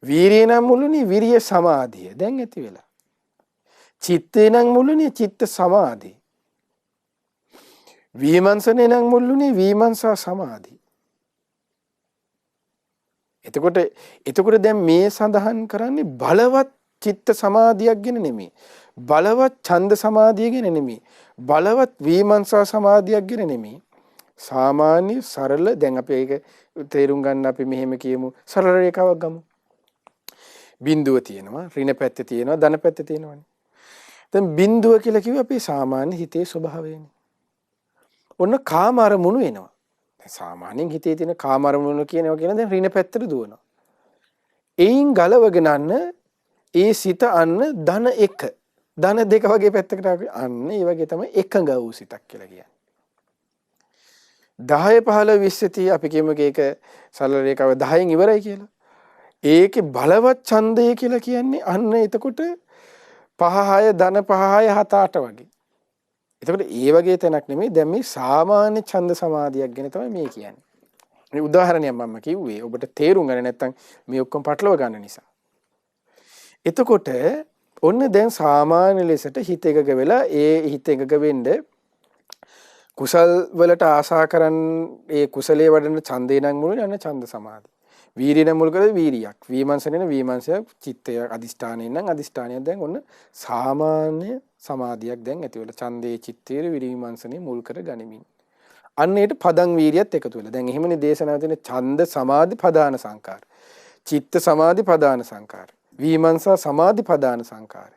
වීරිය නම් මුළුනේ විරිය සමාධිය. දැන් ඇති වෙලා. චිත්තේ නම් මුළුනේ චිත්ත සමාධි. විමර්ශනේ නම් මුළුනේ විමර්ශා සමාධි. එතකොට දැන් මේ සඳහන් කරන්නේ බලවත් චිත්ත සමාධියක් ගැන නෙමෙයි. බලවත් ඡන්ද සමාධිය ගැන නෙමෙයි. බලවත් විමර්ශා සමාධියක් ගැන නෙමෙයි. සාමාන්‍ය සරල දැන් අපි ඒක තේරුම් ගන්න අපි මෙහෙම කියමු. සරල රේඛාවක් ගමු. බිඳුව තියෙනවා, ඍණ පැත්ත තියෙනවා, ධන පැත්ත තියෙනවානේ. දැන් බිඳුව කියලා කිව්වේ අපේ සාමාන්‍ය හිතේ ස්වභාවයනේ. ඔන්න කාම අරමුණු එනවා. සාමාන්‍යයෙන් හිතේ තියෙන කාම අරමුණු කියනවා කියන දැන් ඍණ පැත්තට දුවනවා. එයින් ගලවගෙන යන්න ඒ සිත අන්න ධන 1 ධන 2 වගේ පැත්තකට අන්න ඒ වගේ තමයි එකඟ වූ සිතක් කියලා කියන්නේ. 10 15 20 30 අපි කියමු ඒක සරල රේඛාව 10න් ඉවරයි කියලා. ඒකේ බලවත් ඡන්දය කියලා කියන්නේ අන්න එතකොට 5 6 ධන 5 6 7 8 වගේ. එතකොට ඒ වගේ තැනක් නෙමෙයි දැන් මේ සාමාන්‍ය ඡන්ද සමාධියක් ගැන තමයි මේ කියන්නේ. මේ උදාහරණයක් මම කිව්වේ ඔබට තේරුම් ගන්න නැත්නම් මේ ඔක්කොම පටලව ගන්න නිසා. එතකොට ඔන්න දැන් සාමාන්‍ය ලෙසට හිත එකක වෙලා ඒ හිත එකක වෙන්න කුසල් වලට ආශා කරන් ඒ කුසලයේ වඩන ඡන්දේ නම් මුල යන ඡන්ද සමාධි. වීරිය නම් මුල කරේ වීරියක්. විමර්ශනේ නම් විමර්ශයක්. චිත්තය අදිෂ්ඨානයෙන් නම් අදිෂ්ඨානයක්. දැන් ඔන්න සාමාන්‍ය සමාධියක් දැන් ඇති වෙලා ඡන්දේ චිත්තේ විරිමර්ශනේ මුල් කර ගනිමින්. අන්න ඒට පදං වීරියත් එකතු වෙලා. දැන් එහෙමනේ දේශනාව තියෙන ඡන්ද සමාධි ප්‍රදාන සංකාර. චිත්ත සමාධි ප්‍රදාන සංකාර. විමර්ශා සමාධි ප්‍රදාන සංකාර.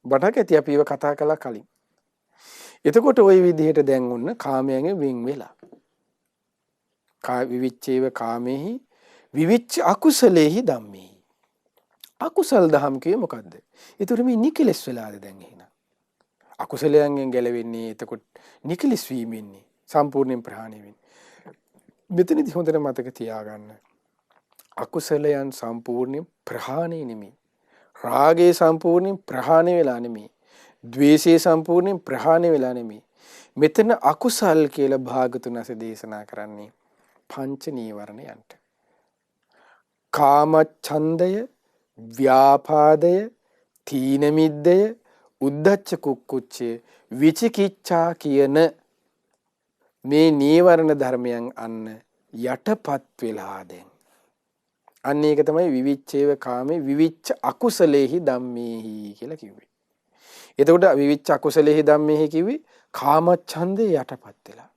බටක් ඇති අපි ඒව කතා කළා කලින්. එතකොට ওই විදිහට දැන් ඔන්න කාමයෙන් වෙන් වෙලා. විවිච්ඡේව කාමෙහි විවිච්ඡ අකුසලේහි ධම්මේ. අකුසල් දහම් කියේ මොකද්ද? ඒතර මේ නිකලස් වෙලාද දැන් එහෙනම්. අකුසලයෙන් ගැලවෙන්නේ එතකොට නිකලස් වීමෙන්නේ සම්පූර්ණයෙන් ප්‍රහාණය වෙන්නේ. මෙතනදී හොඳට මතක තියාගන්න. අකුසලයන් සම්පූර්ණයෙන් ප්‍රහාණය නෙමෙයි. රාගයේ සම්පූර්ණයෙන් ප්‍රහාණය වෙලා නෙමෙයි. ද්වේෂයේ සම්පූර්ණයෙන් ප්‍රහාණය වෙලා නෙමෙයි. මෙතන අකුසල් කියලා භාගතුනස දේශනා කරන්නේ පංච නීවරණයන්ට. කාම ඡන්දය, ව්‍යාපාදය, තීන මිද්දය, උද්ධච්ච කුක්කුච්චය, විචිකිච්ඡා කියන මේ නීවරණ ධර්මයන් අන්න යටපත් වෙලා දැන්. අන්න ඒක තමයි විවිච්ඡේව කාමේ විවිච්ඡ අකුසලේහි ධම්මේහි කියලා කිව්වේ. එතකොට විවිච්ඡ අකුසලේහි ධම්මේහි කිව්වේ කාමච්ඡන්දේ යටපත් වෙලා.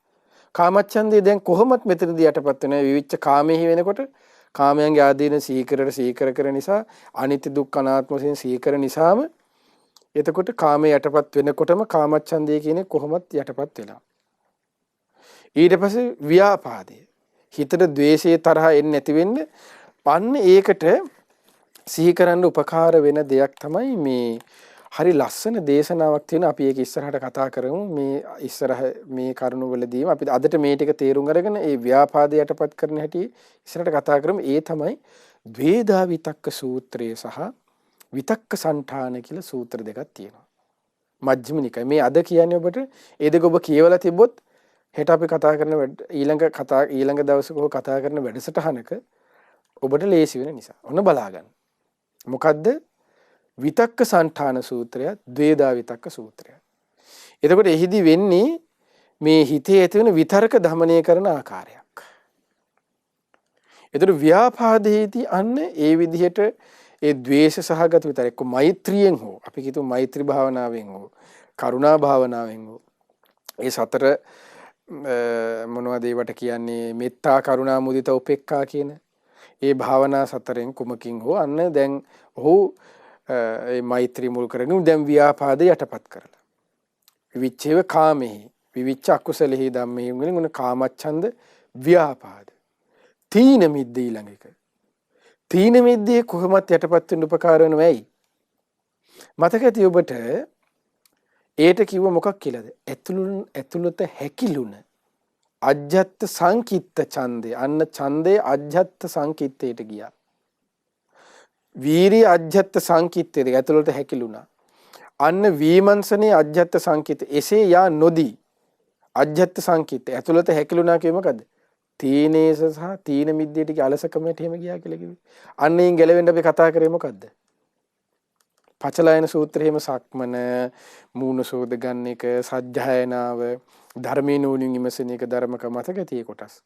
කාමච්ඡන්දේ දැන් කොහොමත් මෙතනදී යටපත් වෙනවා. විවිච්ඡ කාමේහි වෙනකොට කාමයන්ගේ ආදීන සීකර කර නිසා අනිත්‍ය දුක්ඛ අනාත්ම වශයෙන් සීකර නිසාම එතකොට කාමයේ යටපත් වෙනකොටම කාමච්ඡන්දේ කියන්නේ කොහොමත් යටපත් වෙලා. ඊට පස්සේ ව්‍යාපාදය. හිතට ද්වේෂයේ තරහ එන්නේ නැති වෙන්න පන්න ඒකට සිහි කරන්න උපකාර වෙන දෙයක් තමයි මේ හරි ලස්සන දේශනාවක් තියෙන අපි ඒක ඉස්සරහට කතා කරමු මේ ඉස්සරහ මේ කරුණු වලදීම අපි අදට මේ ටික තේරුම් අරගෙන ඒ ව්‍යාපාදය යටපත් කරන හැටි ඉස්සරහට කතා කරමු. ඒ තමයි ද්වේදා විතක්ක සූත්‍රය සහ විතක්ක සංඨාන කියලා සූත්‍ර දෙකක් තියෙනවා. මජ්ක්‍ධිම නිකාය. මේ අද කියන්නේ ඔබට ඒ දෙක ඔබ කියවලා තිබ්බොත් හෙට අපි කතා කරන ඊළඟ දවසක කතා කරන වැඩසටහනක ඔබට ලේසි වෙන නිසා. ඔන්න බලා ගන්න. මොකද්ද? විතක්ක සංඨාන සූත්‍රය, ද්වේදා විතක්ක සූත්‍රය. එතකොට එහිදී වෙන්නේ මේ හිතේ ඇති වෙන විතර්ක දමනය කරන ආකාරයක්. එතකොට ව්‍යාපාදේදී අන්න ඒ විදිහට ඒ ද්වේෂ සහගත විතරක් මෛත්‍රියෙන් හෝ අපි කියමු මෛත්‍රී භාවනාවෙන් හෝ කරුණා භාවනාවෙන් හෝ ඒ සතර මොනවද ඒවට කියන්නේ මෙත්තා කරුණා මුදිතා උපේක්ඛා කියන ඒ භාවනා සතරෙන් කුමකින් හෝ අන්න දැන් ඔහු ඒ මෛත්‍රී මුල් කරගෙන දැන් ව්‍යාපාද යටපත් කරලා විවිච්ඡේව කාමෙහි විවිච්ඡ අකුසලෙහි ධම්මෙහි වෙන කාමච්ඡන්ද ව්‍යාපාද තීන මිද්ද ඊළඟ එක තීන මිද්දේ කොහොමත් යටපත් වෙන්න උපකාර වෙනව ඇයි මතක ඇති ඔබට ඒට කිව්ව මොකක් කියලාද ඇතුළත හැකිලුණ අජ්ජත් සංකිට්ත ඡන්දේ අන්න ඡන්දේ අජ්ජත් සංකිට්තයට ගියා. වීරිය අජ්ජත් සංකිට්තයට ඇතුළත හැකිලුණා. අන්න වීමංසනේ අජ්ජත් සංකිත. එසේ යා නොදී අජ්ජත් සංකිත ඇතුළත හැකිලුණා කියේ මොකද්ද? තීනේස සහ තීන මිද්දේ ටික අලසකමට එහෙම ගියා කියලා කිව්වේ. අන්නේන් ගැලවෙන්න අපි කතා කරේ මොකද්ද? පචලයන සූත්‍රය එහෙම සක්මන මූණ සෝද ගන්න එක සජ්ජායනාව ධර්මයේ නෝනින් විමසන එක ධර්මක මතක tie කොටස්.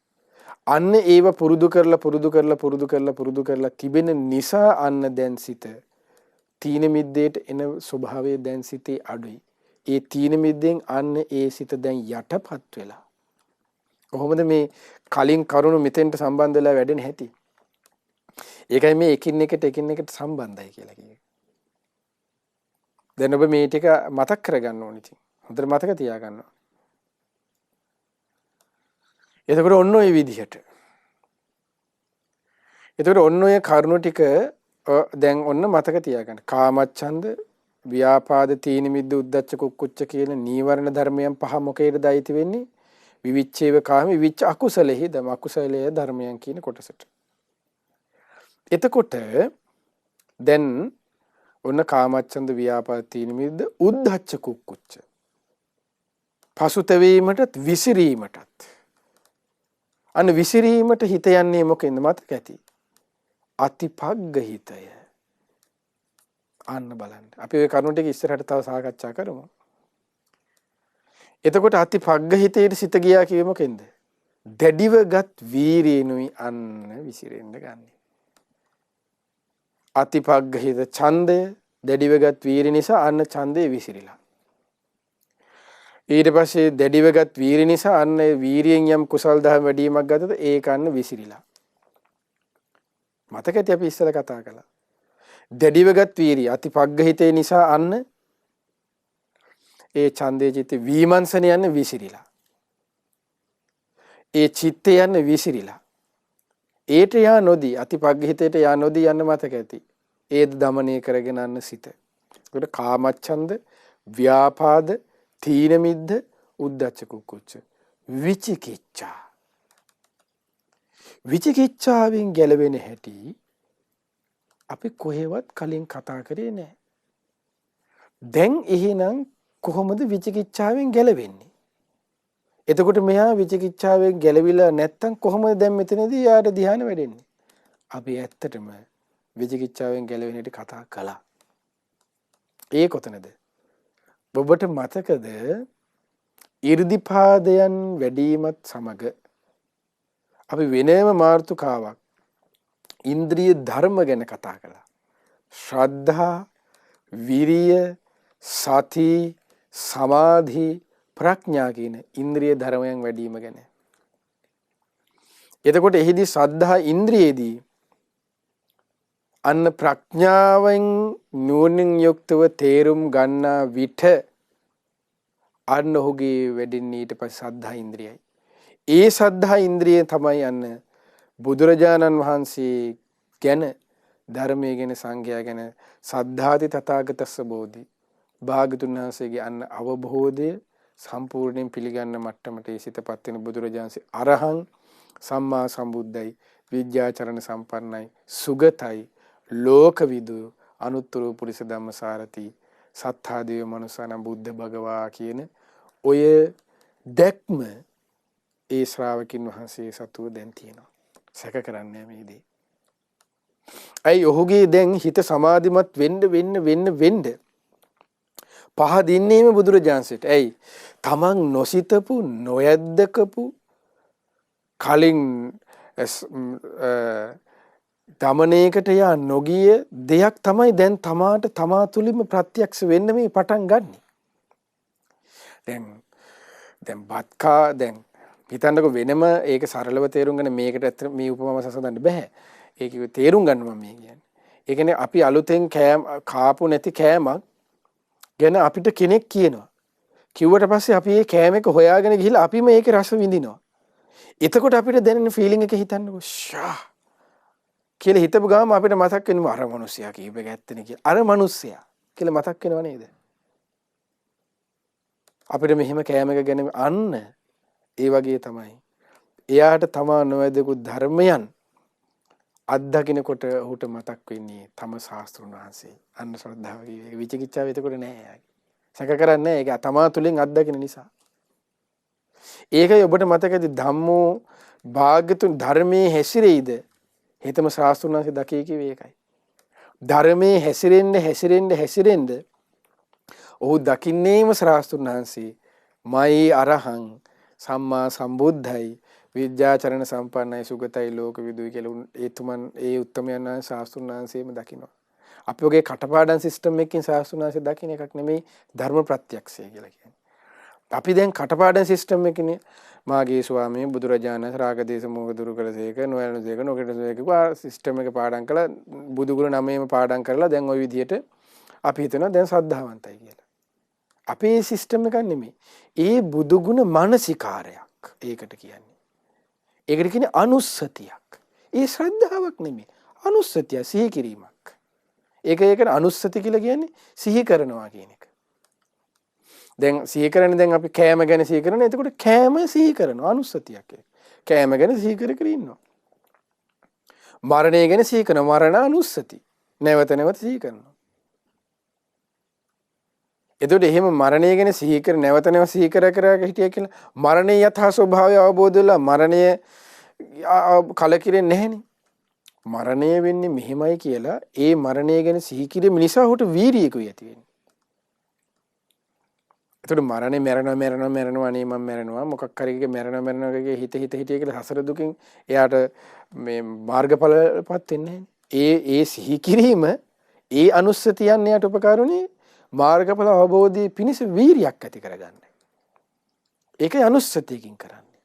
අන්න ඒව පුරුදු කරලා තිබෙන නිසා අන්න දැන් සිත තීන මිද්දේට එන ස්වභාවය දැන් සිතේ අඩුයි. ඒ තීන මිද්දෙන් අන්න ඒ සිත දැන් යටපත් වෙලා. කොහොමද මේ කලින් කරුණු මෙතෙන්ට සම්බන්ධ වෙලා වැඩෙන හැටි? ඒකයි මේ එකින් එකට සම්බන්ධයි කියලා කියන්නේ. දැන් ඔබ මේ ටික මතක් කරගන්න ඕනේ ඉතින්. හොඳට මතක තියාගන්න ඕනේ. එතකොට ඔන්න ඔය විදිහට. එතකොට ඔන්න ඔය කරුණු ටික දැන් ඔන්න මතක තියාගන්න. කාමච්ඡන්ද, ව්‍යාපාද, තීන මිද්ද, උද්ධච්ච කුක්කුච්ච කියන නීවරණ ධර්මයන් පහ මොකේද අයිති වෙන්නේ? විවිච්ඡේව කාම විවිච්ඡ අකුසලෙහි දම අකුසලයේ ධර්මයන් කියන කොටසට. එතකොට දැන් ඔන්න කාමච්ඡන්ද, ව්‍යාපාද, තීන මිද්ද, උද්ධච්ච කුක්කුච්ච. පසුතැවීමටත් විසිරීමටත්. අන්න විසිරීමට හිත යන්නේ මොකෙන්ද මතක ඇති? අතිපග්ග හිතය. අන්න බලන්න. අපි ওই කරුණු ටික ඉස්සරහට තව සාකච්ඡා කරමු. එතකොට අතිපග්ග හිතේට සිත ගියා කියේ මොකෙන්ද? දැඩිවගත් වීරියනුයි අන්න විසිරෙන්න ගන්නේ. අතිපග්ග හිත ඡන්දය දැඩිවගත් වීරිය නිසා අන්න ඡන්දේ විසිරිලා. ඊට පස්සේ දැඩිවගත් වීරිය නිසා අන්න වීරියෙන් යම් කුසල් දහම් වැඩිවීමක් ගත්තද ඒක අන්න විසිරිලා. මතක ඇති අපි ඉස්සර කතා කළා. දැඩිවගත් වීරිය අතිපග්ග හිතේ නිසා අන්න ඒ ඡන්දේ චිත්ත විමර්ශන යන්නේ විසිරිලා. ඒ චිත්තය යන්නේ විසිරිලා. ඒට යා නොදී අතිපග්ග හිතේට යා නොදී යන්න මතක ඇති. ඒද দমনය කරගෙන යන සිත. ඒකට කාමච්ඡන්ද, ව්‍යාපාද, තීන මිද්ද, උද්ධච්ච කුක්කුච්ච, විචිකිච්ඡා. විචිකිච්ඡාවෙන් ගැලවෙන හැටි අපි කොහෙවත් කලින් කතා කරේ නැහැ. දැන් එහෙනම් කොහොමද විචිකිච්ඡාවෙන් ගැලවෙන්නේ? එතකොට මෙයා විචිකිච්ඡාවෙන් ගැලවිලා නැත්තම් කොහොමද දැන් මෙතනදී යාට ධ්‍යාන වැඩෙන්නේ? අපි ඇත්තටම විචිකිච්ඡාවෙන් ගැලවෙන හැටි කතා කළා. ඒ කොතනද? ඔබට මතකද 이르දිපාදයන් වැඩිමත් සමග අපි වෙනම මාර්තුකාවක් ඉන්ද්‍රිය ධර්ම ගැන කතා කළා. ශ්‍රද්ධා, විරිය, සති, සමාධි, ප්‍රඥා කියන ඉන්ද්‍රිය ධර්මයන් වැඩිම ගැන. එතකොට එහිදී ශ්‍රද්ධා ඉන්ද්‍රියේදී අන්න ප්‍රඥාවෙන් නුවණින් යුක්තව තේරුම් ගන්නා විට අන්න ඔහුගේ වැඩින්නේ ඊට පස්සේ ශ්‍රද්ධා ඉන්ද්‍රියයි. ඒ ශ්‍රද්ධා ඉන්ද්‍රිය තමයි අන්න බුදුරජාණන් වහන්සේ ගැන ධර්මයේ ගැන සංඝයා ගැන සද්ධාති තථාගතස්ස බෝධි භාගතුන් වහන්සේගේ අන්න අවබෝධය සම්පූර්ණයෙන් පිළිගන්න මට්ටමට ඒ සිතපත් වෙන බුදුරජාණන්සේ අරහං සම්මා සම්බුද්දයි විද්‍යාචරණ සම්පන්නයි සුගතයි ලෝකවිදු අනුත්තර පුරිස ධම්මසාරති සත්තාදේව මනුසානම් බුද්ධ භගවා කියන ඔය දැක්ම ඒ ශ්‍රාවකින් වහන්සේ සතුව දැන් තියෙනවා. සැක කරන්නේ මේදී. අයි ඔහුගේ දැන් හිත සමාධිමත් වෙන්න පහදින්නේම බුදුරජාන්සේට. ඇයි? තමන් නොසිතපු නොයද්දකපු කලින් දමනයකට යා නොගිය දෙයක් තමයි දැන් තමාට තමා තුළින්ම ප්‍රත්‍යක්ෂ වෙන්න මේ පටන් ගන්නෙ. දැන් බත්කා දැන් හිතන්නකො වෙනම ඒක සරලව තේරුම් ගන්න මේකට ඇත්ත මේ උපමාව සසඳන්න බෑ. ඒක තේරුම් ගන්න මම මේ කියන්නේ. ඒ කියන්නේ අපි අලුතෙන් කාපු නැති කෑමක් ගැන අපිට කෙනෙක් කියනවා. කිව්වට පස්සේ අපි මේ කෑම එක හොයාගෙන ගිහිල්ලා අපිම ඒකේ රස විඳිනවා. එතකොට අපිට දැනෙන ෆීලිං එක හිතන්නකො ෂා කියලා හිතපු ගාම අපිට මතක් වෙනවා අර මිනිස්සයා කීප එක ඇත්තනේ කියලා. අර මිනිස්සයා කියලා මතක් වෙනව නේද? අපිට මෙහෙම කෑම එක ගැන අන්න ඒ වගේ තමයි. එයාට තමා නොවැදගු ධර්මයන් අත්දකින්නකොට ඔහුට මතක් වෙන්නේ තම ශාස්ත්‍රුන් වහන්සේ. අන්න ශ්‍රද්ධාව කියේ විචිකිච්ඡාව එතකොට නෑ යාගේ. සැක කරන්නේ නෑ ඒක තමා තුලින් අත්දකින්න නිසා. ඒකයි ඔබට මතකද ධම්මෝ භාග්‍යතුන් ධර්මයේ හැසිරෙයිද? හිතම ශාස්ත්‍රුන් වහන්සේ දකී කිව්වේ ඒකයි. ධර්මයේ හැසිරෙන්න ඔහු දකින්නේම ශාස්ත්‍රුන් වහන්සේ මයි අරහං සම්මා සම්බුද්ධයි විද්‍යාචරණ සම්පන්නයි සුගතයි ලෝක විදුයි කියලා ඒතුමන් ඒ උත්තමයන් වහන්සේ ශාස්ත්‍රුන් වහන්සේම දකිනවා. අපි ඔගේ කටපාඩම් සිස්ටම් එකකින් ශාස්ත්‍රුන් වහන්සේ දකින්න එකක් නෙමෙයි ධර්ම ප්‍රත්‍යක්ෂය කියලා කියන්නේ. අපි දැන් කටපාඩම් සිස්ටම් එකකිනේ මාගේ ස්වාමී බුදුරජාණන් රාගදේශ මොහ දුරු කළසේක නොයනසේක නොකෙටසේක සිස්ටම් එක පාඩම් කළා බුදුගුණ නමේම පාඩම් කරලා දැන් ওই විදිහට අපි හිතනවා දැන් සද්ධාවන්තයි කියලා. අපේ සිස්ටම් එකක් නෙමෙයි. ඒ බුදුගුණ මානසිකාරයක් ඒකට කියන්නේ. ඒකට කියන්නේ අනුස්සතියක්. ඒ ශ්‍රද්ධාවක් නෙමෙයි. අනුස්සතිය සිහි කිරීමක්. ඒකට අනුස්සති කියලා කියන්නේ සිහි කරනවා කියන එක. දැන් සිහි කරන්නේ දැන් අපි කෑම ගැන සිහි කරනවා. එතකොට කෑම සිහි කරනවා අනුස්සතියක් ඒක. කෑම ගැන සිහි කර ඉන්නවා. මරණය ගැන සිහි කරනවා මරණ අනුස්සති. නැවත නැවත සිහි කරනවා. එතකොට එහෙම මරණය ගැන සිහි කර නැවත නැවත සිහි කර හිටියා කියලා මරණයේ යථා ස්වභාවය අවබෝධ වෙලා මරණය කලකිරෙන්නේ නැහෙනේ. මරණය වෙන්නේ මෙහෙමයි කියලා ඒ මරණය ගැන සිහි කිරීම නිසා ඔහුට වීරියකුයි ඇති වෙන්නේ. එතකොට මරණය මැරෙනවා අනේ මම මැරෙනවා මොකක් හරි එකක මැරෙනවා හිත හිටිය කියලා හසර දුකින් එයාට මේ මාර්ගඵලපත් වෙන්නේ ඒ සිහි කිරීම ඒ අනුස්සතියන් එයාට උපකාරුනේ මාර්ගඵල අවබෝධයේ පිණිස වීරියක් ඇති කරගන්න. ඒකයි අනුස්සතියකින් කරන්නේ.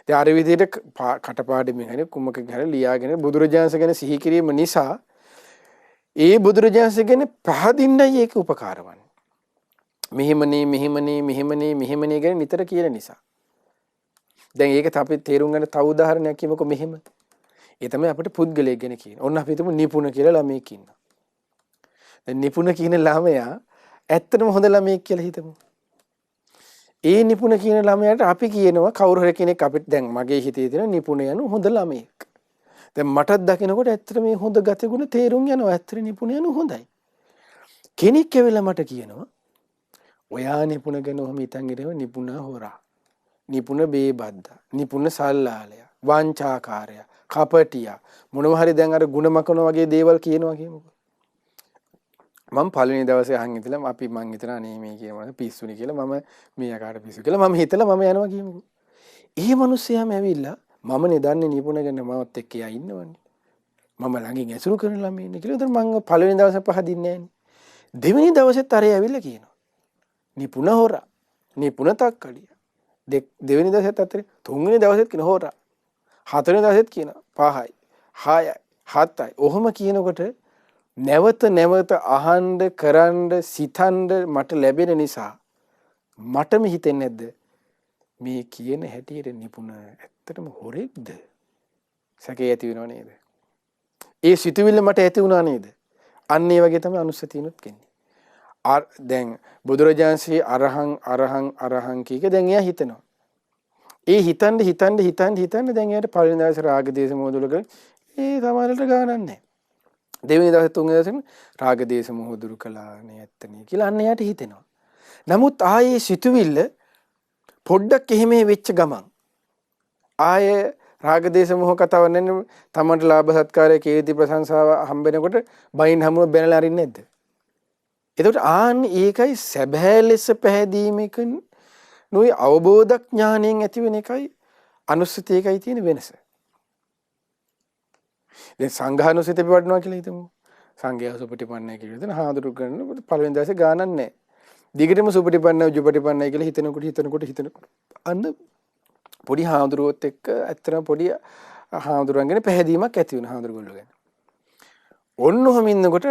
දැන් අර විදිහට කටපාඩමින් හරි කුමකකින් හරි ලියාගෙන බුදුරජාණන් ගැන සිහි කිරීම නිසා ඒ බුදුරජාණන් ගැන පහදින්නයි ඒක උපකාර වන්නේ. මෙහෙමනේ ගැන නිතර කියන නිසා. දැන් ඒක අපි තේරුම් ගන්න තව උදාහරණයක් කියමුකෝ මෙහෙම. ඒ තමයි අපිට පුද්ගලයෙක් ගැන කියන. ඔන්න අපි හිතමු නිපුණ කියලා ළමයෙක් ඉන්නවා. දැන් නිපුණ කියන ළමයා ඇත්තටම හොඳ ළමයෙක් කියලා හිතමු. ඒ නිපුණ කියන ළමයාට අපි කියනවා කවුරු හරි කෙනෙක් අපිට දැන් මගේ හිතේ තියෙන නිපුණ යනු හොඳ ළමයෙක්. දැන් මටත් දකිනකොට ඇත්තට මේ හොඳ ගතිගුණ තේරුම් යනවා. ඇත්තට නිපුණ යනු හොඳයි. කෙනෙක් ඇවිල්ලා මට කියනවා ඔයා නිපුණ ගැන ඔහොම හිතන් ඉරව නිපුණ හොරා. නිපුණ බේබද්දා. නිපුණ සල්ලාලයා. වංචාකාරයා. කපටියා. මොනවා හරි දැන් අර ಗುಣ මකන වගේ දේවල් කියනවා කියමුකෝ. මම පළවෙනි දවසේ අහන් ඉඳලා මං හිතනවා අනේ මේ කියනවා පිස්සුනේ කියලා මම මේ යකාට පිස්සු කියලා මම හිතලා මම යනවා කියමුකෝ. ඒ මිනිස්සයාම ඇවිල්ලා මම නෙදන්නේ නිපුණ ගැන මමත් එක්ක යා ඉන්නවනේ. මම ළඟින් ඇසුරු කරන ළමයි ඉන්නේ කියලා. උතන මං පළවෙනි දවසේ පහදින්නේ නැහනේ. දෙවෙනි දවසෙත් අරේ ඇවිල්ලා කියනවා. නිපුණ හොරා. නිපුණ තක්කඩිය. දෙවෙනි දවසෙත් අතරේ තුන්වෙනි දවසෙත් කියන හොරා. හතරවෙනි දවසෙත් කියන 5යි 6යි 7යි. ඔහොම කියනකොට නැවත නැවත අහන්න කරන්න සිතන්න මට ලැබෙන නිසා මටම හිතෙන්නේ නැද්ද මේ කියන හැටියට නිපුණ ඇත්තටම හොරෙක්ද සැකේ ඇති වෙනව නේද? ඒ සිතුවිල්ල මට ඇති වුණා නේද? අන්න ඒ වගේ තමයි අනුස්සතියනොත් කියන්නේ. දැන් බුදුරජාන්සේ අරහං කීක දැන් එයා හිතනවා. ඒ හිතන්න දැන් එයාට පළවෙනි දවසේ රාග දේශ මොහොදුලක ඒ සමහරට ගානක් නැහැ. දෙවෙනි දවසේ තුන්වෙනි දවසේ රාග දේශ මොහ දුරු කළා නේ ඇත්තනේ කියලා අන්න එයාට හිතෙනවා. නමුත් ආයේ සිතුවිල්ල පොඩ්ඩක් එහෙම වෙච්ච ගමන් ආයේ රාග දේශ මොහ කතාව නැන්නේ තමන්ට ලාභ සත්කාරය කීර්ති ප්‍රශංසාව හම්බෙනකොට බයින් හැමෝම බැනලා අරින්නේ නැද්ද? එතකොට ආන්න ඒකයි සැබෑ ලෙස පැහැදීමක නොයි අවබෝධ ඥාණයෙන් ඇති වෙන එකයි අනුස්සතිය එකයි තියෙන වෙනස. දැන් සංඝානුස්සතිය පිටවනවා කියලා හිතමු. සංඝයා සුපටිපන්නයි කියලා හිතන හාමුදුරු කරන පළවෙනි දවසේ ගානක් නැහැ. දිගටම සුපටිපන්නයි උජුපටිපන්නයි කියලා හිතනකොට අන්න පොඩි හාමුදුරුවොත් එක්ක ඇත්තටම පොඩි හාමුදුරුවන් ගැන පැහැදීමක් ඇති වෙන හාමුදුරුවෝ ගැන. ඔන්න ඔහම ඉන්නකොට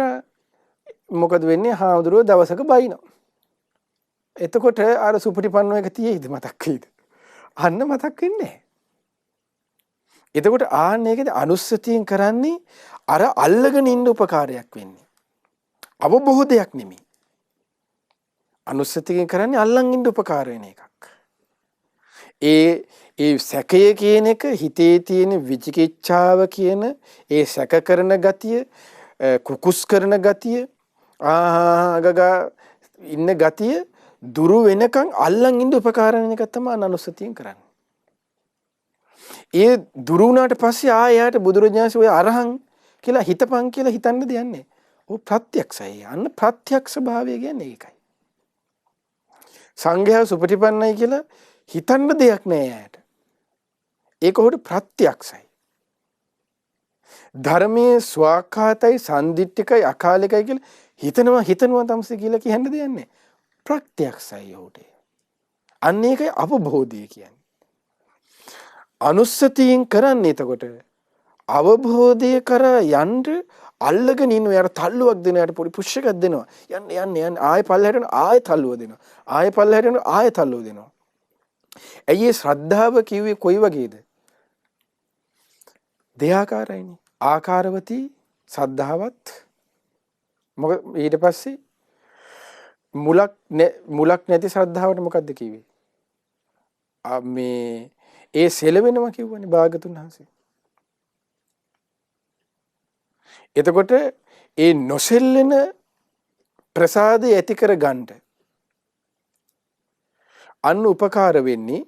මොකද වෙන්නේ? හාමුදුරුවෝ දවසක බයිනවා. එතකොට අර සුපටිපන්නෝ එක තියෙයිද මතක් වෙයිද? අන්න මතක් වෙන්නේ නැහැ. එතකොට ආන්න ඒකද අනුස්සතියෙන් කරන්නේ අර අල්ලගෙන ඉන්න උපකාරයක් වෙන්නේ. අවබෝධයක් නෙමෙයි. අනුස්සතියෙන් කරන්නේ අල්ලන් ඉන්න උපකාර වෙන එකක්. ඒ සැකය කියන එක හිතේ තියෙන විචිකිච්ඡාව කියන ඒ සැක කරන ගතිය, කුකුස් කරන ගතිය, ගගා ඉන්න ගතිය දුරු වෙනකන් අල්ලන් ඉඳ උපකාර වෙන එක තමයි අනුස්සතියෙන් කරන්නේ. ඒ දුරු වුණාට පස්සේ ආයෙත් බුදුරජාණන්සේ ඔය අරහං කියලා හිතපන් කියලා හිතන්න දෙන්නේ. ਉਹ ප්‍රත්‍යක්ෂයි. අන්න ප්‍රත්‍යක්ෂ භාවය කියන්නේ ඒකයි. සංඝයා සුපටිපන්නයි කියලා හිතන්න දෙයක් නෑ යාට. ඒක උඩ ප්‍රත්‍යක්ෂයි. ධර්මයේ ස්වාඛාතයි සම්දිට්ඨිකයි අකාලිකයි කියලා හිතනවා තමසේ කියලා කියන්න දෙයක් නෑ. ප්‍රත්‍යක්ෂයි උඩ. අන්න ඒකයි අවබෝධය කියන්නේ. අනුස්සතියෙන් කරන්නේ එතකොට අවබෝධය කරා යන්න අල්ලගෙන ඉන්න යාට තල්ලුවක් දෙන යාට පොඩි පුෂ් එකක් දෙනවා. යන්න ආයෙ පල්ලහැට යන ආයෙ තල්ලුව දෙනවා. ආයෙ පල්ලහැට යන ආයෙ තල්ලුව දෙනවා. ඇයි ඒ ශ්‍රද්ධාව කිව්වේ කොයි වගේද? දෙආකාරයිනේ. ආකාරවතී සද්ධාවත් මොකද ඊට පස්සේ මුලක් නැති ශ්‍රද්ධාවට මොකද්ද කිව්වේ? මේ ඒ සෙලවෙනවා කිව්වනේ භාගතුන් වහන්සේ. එතකොට ඒ නොසෙල්ලෙන ප්‍රසාදය ඇති කර ගන්න අන්න උපකාර වෙන්නේ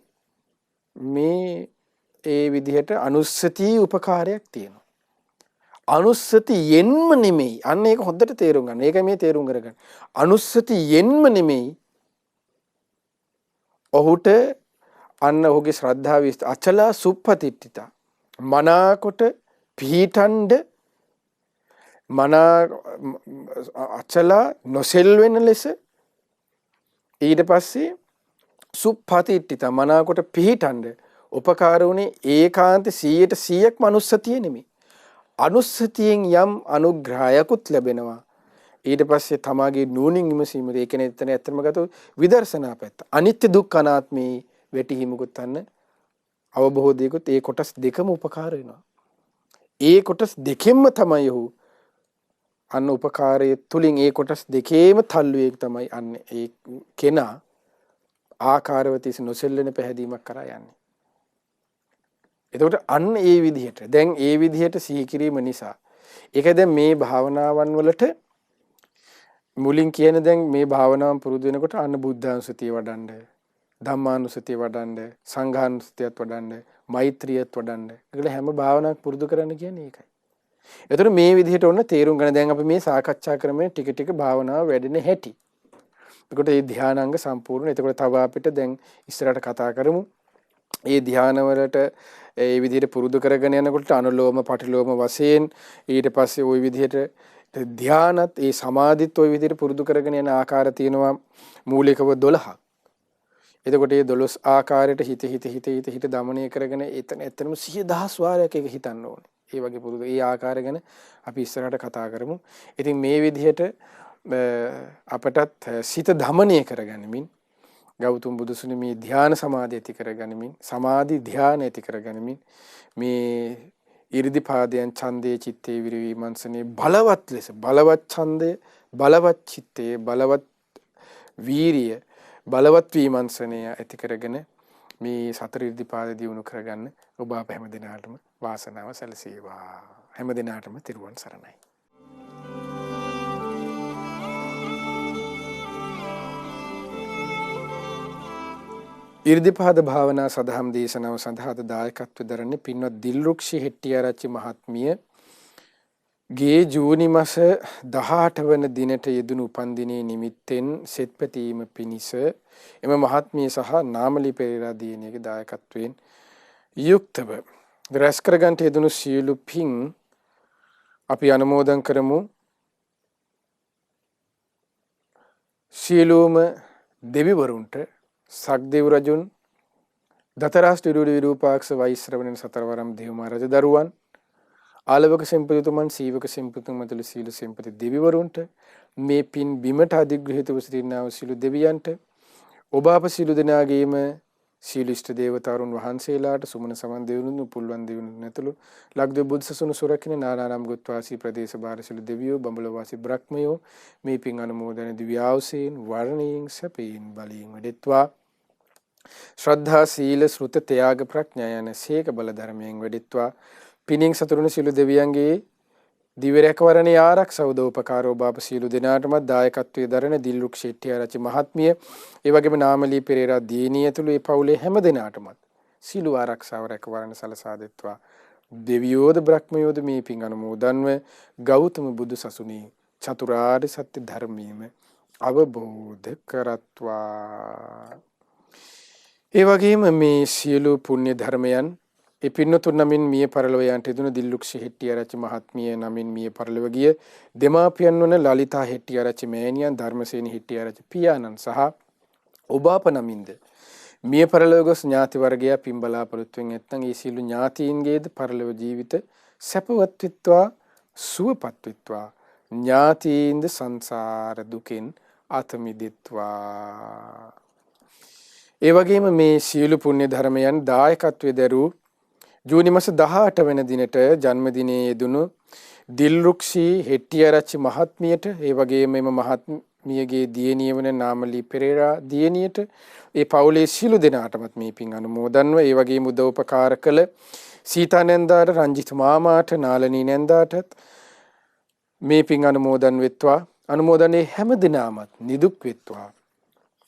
මේ ඒ විදිහට අනුස්සති උපකාරයක් තියෙනවා. අනුස්සතියෙන්ම නෙමෙයි. අන්න ඒක හොඳට තේරුම් ගන්න. ඒකයි මේ තේරුම් කරගන්න. අනුස්සතියෙන්ම නෙමෙයි. ඔහුට අන්න ඔහුගේ ශ්‍රද්ධාව අචලා සුප්පතිට්ඨිතා මනාකොට පිහිටන්ඩ අචලා නොසෙල් වෙන ලෙස ඊට පස්සේ සුප්පතිට්ඨිතා මනාකොට පිහිටන්ඩ උපකාර වුණේ ඒකාන්ත 100%ක්ම අනුස්සතිය නෙමෙයි. අනුස්සතියෙන් යම් අනුග්‍රහයකුත් ලැබෙනවා. ඊට පස්සේ තමාගේ නුවණින් විමසීම ඒ කියන්නේ එතන ඇත්තම ගත්තොත් විදර්ශනා පැත්ත. අනිත්‍ය දුක්ඛ අනාත්මේ වැටහීමකුත් අන්න අවබෝධයකුත් ඒ කොටස් දෙකම උපකාර වෙනවා. ඒ කොටස් දෙකෙන්ම තමයි ඔහු අන්න උපකාරයේ තුලින් ඒ කොටස් දෙකේම තල්ලුවේ තමයි අන්න ඒ කෙනා ආකාරවතී නොසෙල්ලෙන පැහැදීමක් කරා යන්නේ. එතකොට අන්න ඒ විදිහට දැන් ඒ විදිහට සිහි කිරීම නිසා ඒක දැන් මේ භාවනාවන් වලට මුලින් කියන දැන් මේ භාවනාවන් පුරුදු වෙනකොට අන්න බුද්ධානුස්සතිය වඩන්න, ධම්මානුස්සතිය වඩන්න, සංඝානුස්සතියත් වඩන්න, මෛත්‍රියත් වඩන්න. ඒකල හැම භාවනාවක් පුරුදු කරන්න කියන්නේ ඒකයි. එතකොට මේ විදිහට ඔන්න තේරුම් ගන්න දැන් අපි මේ සාකච්ඡා ක්‍රමයේ ටික ටික භාවනාව වැඩෙන හැටි. එතකොට මේ ධානාංග සම්පූර්ණ. එතකොට තව අපිට දැන් ඉස්සරහට කතා කරමු. මේ ධාන වලට ඒ විදිහට පුරුදු කරගෙන යනකොට අනුලෝම පටිලෝම වශයෙන් ඊට පස්සේ ওই විදිහට ධානත් ඒ සමාධිත් ওই විදිහට පුරුදු කරගෙන යන ආකාර තියෙනවා මූලිකව 12ක්. එතකොට මේ 12 ආකාරයට හිත දමනය කරගෙන එතනම 100,000 වාරයක් ඒක හිතන්න ඕනේ. ඒ වගේ පුරුදු ඒ ආකාරය ගැන අපි ඉස්සරහට කතා කරමු. ඉතින් මේ විදිහට අපටත් සිත දමනය කරගනිමින් ගෞතම බුදුසුනේ මේ ධ්‍යාන සමාධිය ඇති කරගනිමින් සමාධි ධ්‍යාන ඇති කරගනිමින් මේ ඉරිදිපාදයන් ඡන්දේ චිත්තේ විරිවිමංසනේ බලවත් ලෙස බලවත් ඡන්දය බලවත් චිත්තේ බලවත් වීරිය බලවත් විමංසනය ඇති කරගෙන මේ සතර ඉරිදිපාද දියුණු කරගන්න ඔබ අප හැම දිනාටම වාසනාව සැලසේවා. හැම දිනාටම තෙරුවන් සරණයි. ඉර්ධිපාද භාවනා සදහම් දේශනාව සඳහා දායකත්ව දරන්නේ පින්වත් දිල්රුක්ෂි හෙට්ටිආරච්චි මහත්මිය ගේ ජූනි මාස 18 වන දිනට යෙදුණු උපන්දිනයේ නිමිත්තෙන් සෙත් පැතීම පිණිස එම මහත්මිය සහ නාමලි පෙරේරා දියණියගේ දායකත්වයෙන් යුක්තව රැස් කරගන්ට යෙදුණු සියලු පින් අපි අනුමෝදන් කරමු. සියලුම දෙවිවරුන්ට සක්දෙව් රජුන් දතරාෂ්ට්‍ර විරූපාක්ෂ වෛශ්‍රවණන් සතරවරම් දේවමහ රජ දරුවන් ආලවක සෙන්පතිතුමන් සීවක සෙන්පතිතුමන් මැදළු සීල සෙන්පති දෙවිවරුන්ට මේ පින් බිමට අධිග්‍රහිතව සිටිනා වූ සීල දෙවියන්ට ඔබ අප සීල දෙනාගේම සීල ඉෂ්ට දේවතාවුන් වහන්සේලාට සුමන සමන් දෙවිවරුන් පුල්වන් දෙවිවරුන් නැතුළු ලක්දිව බුද්ධ සසුන සුරකින්න නානානම් ගොත්වාසී ප්‍රදේශ භාර සීල දෙවියෝ බඹල වාසී බ්‍රහ්මයෝ මේ පින් අනුමෝදන දිව්‍ය ආවසීන් වර්ණයෙන් සැපයෙන් බලයෙන් වැඩෙත්වා. ශ්‍රද්ධා සීල ශ්‍රුත ත්‍යාග ප්‍රඥා යන සීක බල ධර්මයෙන් වැඩිත්වා පිණින් සතුරුණු සිළු දෙවියන්ගේ දිව්‍ය රැකවරණේ ආරක්ෂා උදව්පකාර ඔබ අප සියලු දෙනාටම දායකත්වයේ දරන දිල්රුක් ශෙට්ටිආරච්චි මහත්මිය ඒ වගේම නාමලී පෙරේරා දියණිය ඇතුළු ඒ පවුලේ හැම දෙනාටමත් සිළු ආරක්ෂාව රැකවරණ සලසා දෙත්වා දෙවියෝද බ්‍රහ්මයෝද මේ පින් අනුමෝදන්ව ගෞතම බුදු සසුනේ චතුරාර්ය සත්‍ය ධර්මයේම අවබෝධ කරත්වා. ඒ වගේම මේ සියලු පුණ්‍ය ධර්මයන් ඒ පින්නතුන් නමින් මිය පරලොව යන්ට යෙදුණු දිල්ලුක් හෙට්ටිආරච්චි මහත්මිය නමින් මිය පරලොව ගිය දෙමාපියන් වන ලලිතා හෙට්ටිආරච්චි මෑණියන් ධර්මසේන හෙට්ටිආරච්චි පියාණන් සහ ඔබ අප නමින්ද මිය පරලොව ගොස් ඥාති වර්ගයා පින් බලාපොරොත්තුෙන් නැත්නම් ඒ සියලු ඥාතීන්ගේද පරලොව ජීවිත සැපවත් වෙත්වා සුවපත් වෙත්වා ඥාතීන්ද සංසාර දුකෙන් අත මිදෙත්වා. ඒ වගේම මේ සියලු පුණ්‍ය ධර්මයන් දායකත්වයේ දරූ ජූනි මාස 18 වෙනි දිනට ජන්මදිනයේ යෙදුණු දිල්රුක්ෂී හෙට්ටිආරච්චි මහත්මියට ඒ වගේම එම මහත්මියගේ දියණිය වන නාමලී පෙරේරා දියණියට ඒ පවුලේ සියලු දෙනාටමත් මේ පින් අනුමෝදන්ව ඒ වගේම උදව්පකාර කළ සීතා නැන්දාට රංජිත් මාමාට නාලනී නැන්දාටත් මේ පින් අනුමෝදන් වෙත්වා. අනුමෝදනේ හැම දිනමත් නිදුක් වෙත්වා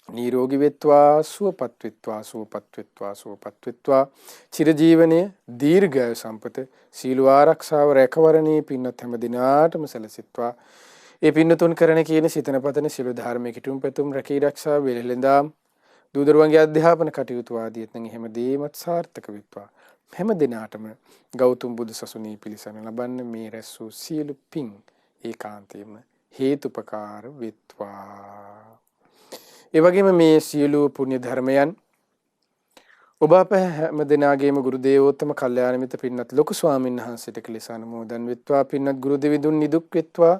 නිරෝගී වෙත්වා සුවපත් වෙත්වා සුවපත් වෙත්වා සුවපත් වෙත්වා චිරජීවනයේ දීර්ඝායු සම්පත සීල ආරක්ෂාව රැකවරණේ පින්නත් හැම දිනාටම සැලසෙත්වා. ඒ පින්නතුන් කරන කියන සිතන පතන සිළු ධර්මයේ කිතුම් පැතුම් රැකී ආරක්ෂා වෙලෙලඳාම් දූදරුවන්ගේ අධ්‍යාපන කටයුතු ආදී නැත්නම් හැම දෙයක්ම සාර්ථක වෙත්වා. හැම දිනාටම ගෞතම බුදු සසුනේ පිළිසන ලබන්න මේ රැස් වූ සියලු පින් ඒකාන්තයෙන්ම හේතුපකාර වෙත්වා. ඒ වගේම මේ සියලු පුණ්‍ය ධර්මයන් ඔබ අප හැම දිනාගේම ගුරු දේවෝත්තම කල්යාණ මිත්‍ර පින්වත් ලොකු ස්වාමීන් වහන්සේට කෙලෙස අනුමෝදන් වෙත්වා. පින්වත් ගුරු දෙවිඳුන් නිදුක් වෙත්වා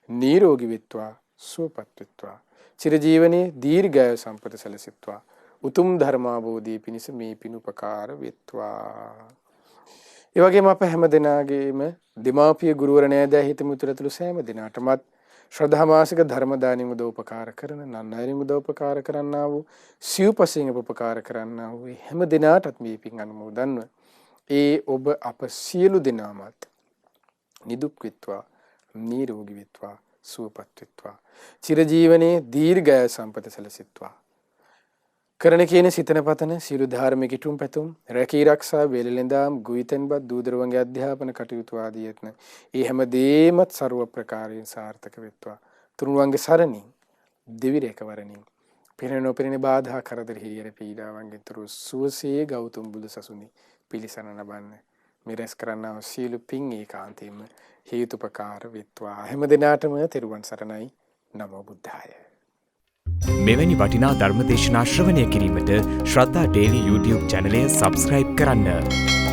නිරෝගී වෙත්වා සුවපත් වෙත්වා චිරජීවනයේ දීර්ඝායු සම්පත සැලසෙත්වා. උතුම් ධර්මාභෝධී පිණිස මේ පින් උපකාර වෙත්වා. ඒ වගේම අප හැම දිනාගේම දෙමාපිය ගුරුවර නෑදෑ හිත මිතුරතුළු සෑම දිනාටමත් ශ්‍රද්ධා මාසික ධර්ම දානිය උදව්පකාර කරන නන්නයින් උදව්පකාර කරන්නා වූ සිව්පසින් උපකාර කරන්නා වූ හැම දිනාටත් මේ පින් අනුමෝදන්ව ඒ ඔබ අප සියලු දෙනාමත් නිදුක් වෙත්වා නිරෝගී වෙත්වා සුවපත් වෙත්වා චිරජීවනයේ දීර්ඝායු සම්පත සැලසෙත්වා. කරන කියන සිතන පතන සියලු ධර්මික කිතුම් පැතුම් රැකී ආරක්ෂා වේලෙලඳාම් ගුයිතෙන්පත් දූදරුවන්ගේ අධ්‍යාපන කටයුතු ආදී යත්න ඒ හැම දෙයක්මත් ਸਰව ප්‍රකාරයෙන් සාර්ථක වෙත්වා. තුනුරුවන්ගේ සරණින් දිවි රැකවරණින් පිරින නොපිරින බාධා කරදර හිරියර පීඩාවන්ගෙන් තුරු සුවසේ ගෞතම බුදු සසුනේ පිළිසන ලබන්න මේ රැස් කරන්නා වූ සියලු පින් ඒකාන්තයෙන්ම හේතුපකාර වෙත්වා. හැම දිනාටම තෙරුවන් සරණයි. නමෝ බුද්ධාය. මෙවැනි වටිනා ධර්මදේශනා ශ්‍රවණය කිරීමට ශ්‍රද්ධා ඩේලි YouTube චැනලය සබස්ක්‍රයිබ් කරන්න.